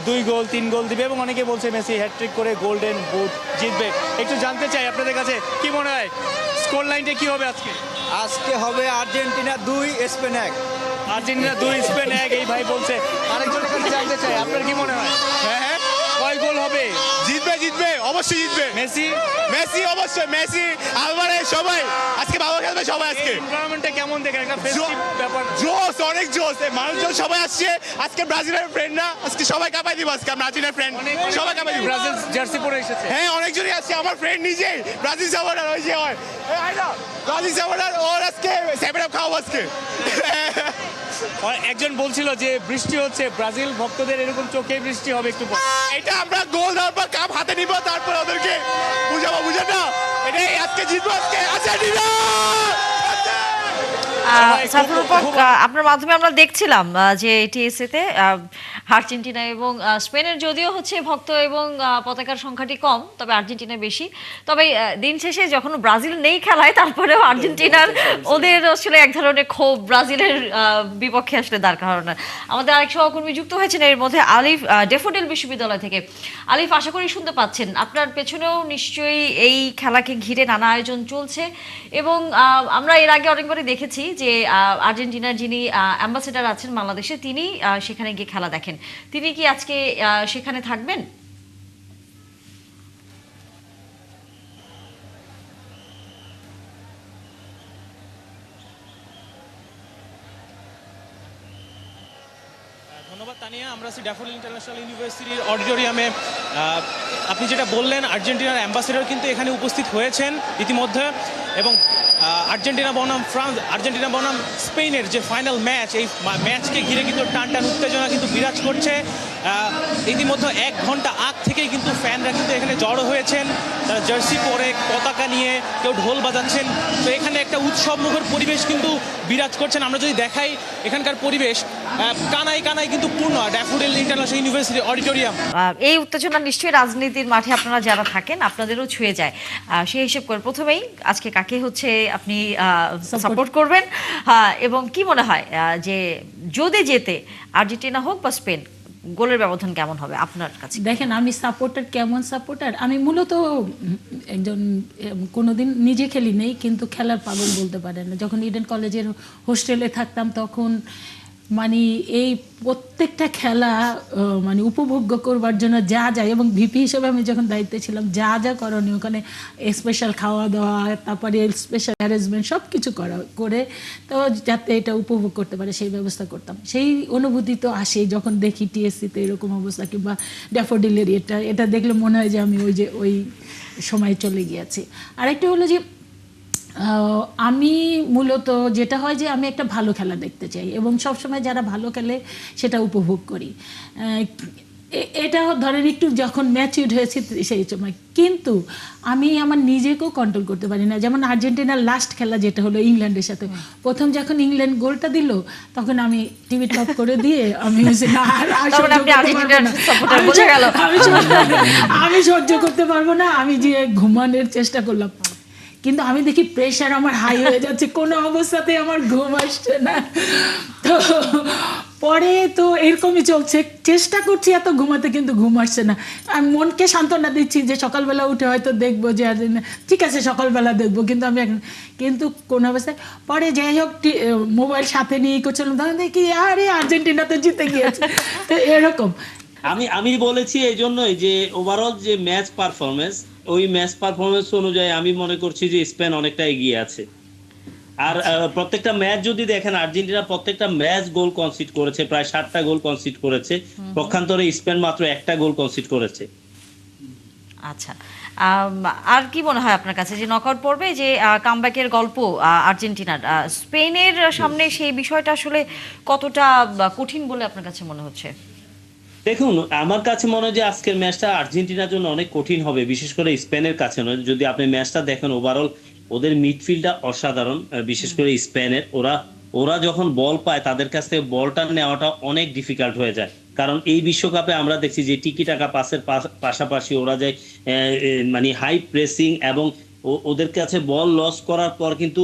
S7: 2 গোল 3 গোল দিবে এবং অনেকে বলছে মেসি হ্যাটট্রিক করে গোল্ডেন বুট জিতবে। একটু জানতে চাই আপনাদের কাছে কি মনে হয় স্কোর লাইনটা কি হবে আজকে?
S9: আজকে হবে আর্জেন্টিনা 2 স্পেন 1।
S7: আর্জেন্টিনা 2 স্পেন 1 এই ভাই বলছে। আরেকজনের কাছে জানতে চাই আপনার কি মনে হয়
S10: হ্যাঁ,
S7: কয় গোল হবে?
S10: জিতবে, অবশ্যই জিতবে। মেসি অবশ্যই, মেসি আলভারেজ সবাই আজকে ভালো খেলবে সবাই আজকে।
S7: এনভায়রনমেন্টটা কেমন দেখেন? একটা ফেস্টিভ ব্যাপার।
S10: জোস, অনেক জোস। এই মানুষজন সবাই আসছে আজকে, ব্রাজিলের ফ্রেন্ড না আজকে সবাই কাঁপাই দিব। আজকে আমরা আর্জেন্টিনার ফ্রেন্ড সবাই কাঁপাই দিব।
S7: ব্রাজিল জার্সি পরে এসেছে।
S10: হ্যাঁ, অনেকজনই আসছে। আমার ফ্রেন্ড নিজেই ব্রাজিল সাপোর্টার, ওই যে হয় ব্রাজিল সাপোর্টার, ওর আজকে 7 আপ খাওয়াবো আজকে।
S7: একজন বলছিল যে বৃষ্টি হচ্ছে, ব্রাজিল ভক্তদের এরকম চোখে বৃষ্টি হবে একটু পর।
S10: এটা আমরা গোল দেওয়ার পর কাপ হাতে নিব, তারপর ওদেরকে বুঝাবো, বুঝাটা এটাই আজকে জিতবো আজকে আর্জেন্টিনা।
S1: সাইফুল হক, আপনার মাধ্যমে আমরা দেখছিলাম যে টিএসসিতে আর্জেন্টিনা এবং স্পেনের যদিও হচ্ছে ভক্ত এবং পতাকার সংখ্যাটি কম, তবে আর্জেন্টিনা বেশি। তবে দিন শেষে যখন ব্রাজিল নেই খেলায়, তারপরেও আর্জেন্টিনার ওদের আসলে এক ধরনের ক্ষোভ ব্রাজিলের বিপক্ষে আসলে দাঁড় করানো। আমাদের আরেক সহকর্মী যুক্ত হয়েছেন এর মধ্যে, আলিফ, ড্যাফোডিল বিশ্ববিদ্যালয় থেকে। আলিফ, আশা করি শুনতে পাচ্ছেন। আপনার পেছনেও নিশ্চয়ই এই খেলাকে ঘিরে নানা আয়োজন চলছে এবং আমরা এর আগে অনেকবারই দেখেছি যে আর্জেন্টিনার যিনি অ্যাম্বাসেডার আছেন বাংলাদেশে, তিনি সেখানে গিয়ে খেলা দেখেন। তিনি কি আজকে সেখানে থাকবেন?
S7: ধন্যবাদ তানিয়া। আমরা আছি ড্যাফোডিল ইন্টারন্যাশনাল ইউনিভার্সিটির অডিটোরিয়ামে। আপনি যেটা বললেন, আর্জেন্টিনার অ্যাম্বাসেডর কিন্তু এখানে উপস্থিত হয়েছেন ইতিমধ্যে এবং আর্জেন্টিনা বনাম ফ্রান্স, আর্জেন্টিনা বনাম স্পেনের যে ফাইনাল ম্যাচ, এই ম্যাচকে ঘিরে কিন্তু টান উত্তেজনা কিন্তু বিরাজ করছে। ইতিমধ্যে 1 ঘন্টা আগ থেকেই কিন্তু ফ্যানরা কিন্তু এখানে জড়ো হয়েছেন, তারা জার্সি পরে পতাকা নিয়ে, কেউ ঢোল বাজাচ্ছেন। তো এখানে একটা উৎসবমুখর পরিবেশ কিন্তু বিরাজ করছেন। আমরা যদি দেখাই এখানকার পরিবেশ কানায় কানায় কিন্তু পূর্ণ ড্যাফোডিল ইন্টারন্যাশনাল ইউনিভার্সিটি অডিটোরিয়াম।
S1: এই উত্তেজনা নিশ্চয়ই রাজনীতির মাঠে আপনারা যারা থাকেন আপনাদেরও ছুঁয়ে যায়। সেই হিসেব করে প্রথমেই আজকে কাকে হচ্ছে আপনি সাপোর্ট করবেন, এবং কি মনে হয় যে যদি জেতে আর্জেন্টিনা হোক বা স্পেন, গোলের ব্যবধান কেমন হবে আপনার কাছে?
S2: দেখেন, আমি সাপোর্টার, কেমন সাপোর্টার, আমি মূলত একজন কোনোদিন নিজে খেলি নেই, কিন্তু খেলার পাগল বলতে পারেন না। যখন ইডেন কলেজের হোস্টেলে থাকতাম তখন মানে এই প্রত্যেকটা খেলা মানে উপভোগ্য করবার জন্য যা যায়, এবং ভিপি হিসেবে আমি যখন দায়িত্বে ছিলাম যা যা করণীয়, ওখানে স্পেশাল খাওয়া দাওয়া, তারপরে স্পেশাল অ্যারেঞ্জমেন্ট সব কিছু করে তো যাতে এটা উপভোগ করতে পারে সেই ব্যবস্থা করতাম। সেই অনুভূতি তো আসেই যখন দেখি টিএসসিতে এরকম অবস্থা, কিংবা ড্যাফোডিলের এটা দেখলে মনে হয় যে আমি ওই সময় চলে গিয়েছি। আরেকটা হলো যে আমি মূলত যেটা হয় যে আমি একটা ভালো খেলা দেখতে চাই এবং সবসময় যারা ভালো খেলে সেটা উপভোগ করি। এটা ধরেন একটু যখন ম্যাচিউরড হয়েছে সেই সময়, কিন্তু আমি আমার নিজেকেও কন্ট্রোল করতে পারি না। যেমন আর্জেন্টিনার লাস্ট খেলা যেটা হলো ইংল্যান্ডের সাথে, প্রথম যখন ইংল্যান্ড গোলটা দিল তখন আমি টিভি টপ করে দিয়ে আমি সহ্য করতে পারবো না, আমি যে ঘুমানোর চেষ্টা করলাম, কিন্তু আমি দেখি প্রেশার আমার হাই হয়ে যাচ্ছে, কোনো অবস্থাতে আমার ঘুম আসছে না। তো পরে তো এরকমই চলছে, চেষ্টা করছি এত ঘুমাতে, কিন্তু ঘুম আসছে না। আমি মনকে সান্ত্বনা দিচ্ছি যে সকালবেলা উঠে হয়তো দেখবো, যে ঠিক আছে সকালবেলা দেখবো, কিন্তু আমি কিন্তু কোন অবস্থায় পরে যাই হোক মোবাইল সাথে নিয়ে করছিলাম, তখন দেখি আরে আর্জেন্টিনা তো জিতে গিয়েছে। তো এরকম
S6: আমি বলেছি এই জন্যই যে ওভারঅল যে ম্যাচ পারফরমেন্স, ওই ম্যাচ পারফরমেন্স অনুযায়ী আমি মনে করছি যে স্পেন অনেকটা এগিয়ে আছে। আর প্রত্যেকটা ম্যাচ যদি দেখেন, আর্জেন্টিনা প্রত্যেকটা ম্যাচ গোল কনসিড করেছে, প্রায় 7টা গোল কনসিড করেছে, পক্ষান্তরে স্পেন মাত্র 1টা গোল কনসিড করেছে।
S1: আচ্ছা, আর কি মনে হয় আপনার কাছে যে নকআউট পর্বে যে কামব্যাকের গল্প আর্জেন্টিনার, স্পেনের সামনে সেই বিষয়টা আসলে কতটা কঠিন বলে আপনার কাছে মনে হচ্ছে?
S6: দেখুন, আমার কাছে মনে হয় যে আজকের ম্যাচটা আর্জেন্টিনার জন্য অনেক কঠিন হবে, বিশেষ করে স্পেনের কাছে নয়। যদি আপনি ম্যাচটা দেখেন ওভারঅল, ওদের মিডফিল্ডটা অসাধারণ, বিশেষ করে স্পেনের। ওরা যখন বল পায় তাদের কাছ থেকে বলটা নেওয়াটা অনেক ডিফিকাল্ট হয়ে যায়, কারণ এই বিশ্বকাপে আমরা দেখছি যে টিকি টাকা পাসের পাশাপাশি ওরা যায় মানে হাই প্রেসিং, এবং ওদের কাছে বল লস করার পর কিন্তু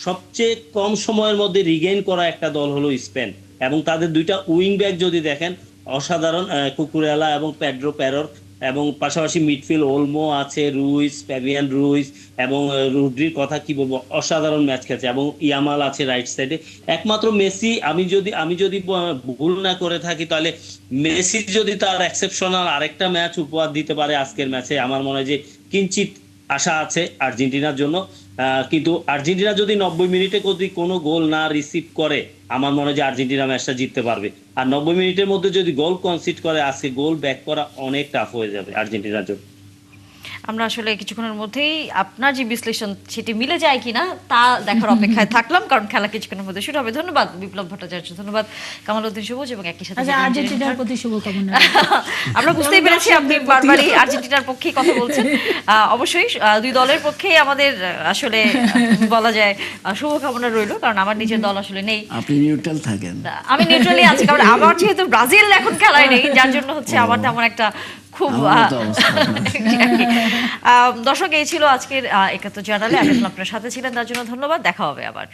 S6: সবচেয়ে কম সময়ের মধ্যে রিগেইন করা একটা দল হলো স্পেন। এবং তাদের 2টা উইং ব্যাক যদি দেখেন, অসাধারণ কুকুরেলা এবং পেড্রো পেরর, এবং পাশাপাশি মিডফিল্ড ওলমো আছে, রুইস, ফ্যাবিয়ান রুইস এবং রুড্রির কথা কি বলবো, অসাধারণ ম্যাচ খেলছে, এবং ইয়ামাল আছে রাইট সাইডে। একমাত্র মেসি, আমি যদি ভুল না করে থাকি তাহলে মেসি যদি তার এক্সেপশনাল আরেকটা ম্যাচ উপহার দিতে পারে আজকের ম্যাচে, আমার মনে হয় যে কিঞ্চিত আশা আছে আর্জেন্টিনার জন্য। কিন্তু আর্জেন্টিনা যদি 90 মিনিটে যদি কোনো গোল না রিসিভ করে, আমার মনে হয় যে আর্জেন্টিনা ম্যাচটা জিততে পারবে। আর 90 মিনিটের মধ্যে যদি গোল কনসিড করে, আজকে গোল ব্যাক করা অনেক টাফ হয়ে যাবে আর্জেন্টিনার জন্য।
S1: আমরা আসলে কিছুক্ষণের মধ্যেই আপনার যে বিশ্লেষণ সেটি মিলে যায় কিনা তা দেখার অপেক্ষায় থাকলাম, কারণ খেলা কিছুক্ষণের মধ্যে শুরু হবে। ধন্যবাদ বিপ্লব ভট্টাচার্য, ধন্যবাদ কামালউদ্দিন সবুজ, এবং একই সাথে
S2: আচ্ছা, আর্জেন্টিনার প্রতি শুভকামনা।
S1: আমরা বুঝতেই পেরেছি আপনি বারবারই আর্জেন্টিনার পক্ষেই কথা বলছেন। অবশ্যই দুই দলের পক্ষেই আমাদের আসলে বলা যায় শুভকামনা রইল, কারণ আমার নিজের দল আসলে নেই।
S4: আপনি নিউট্রাল থাকেন।
S1: আমি নিউট্রালি আছি, কারণ আমার যেহেতু ব্রাজিল এখন খেলায় নেই, যার জন্য হচ্ছে আমার তেমন একটা খুব দর্শক, এই ছিল আজকের ৭১ জার্নালে। আপনার সাথে ছিলেন, তার জন্য ধন্যবাদ। দেখা হবে আবার।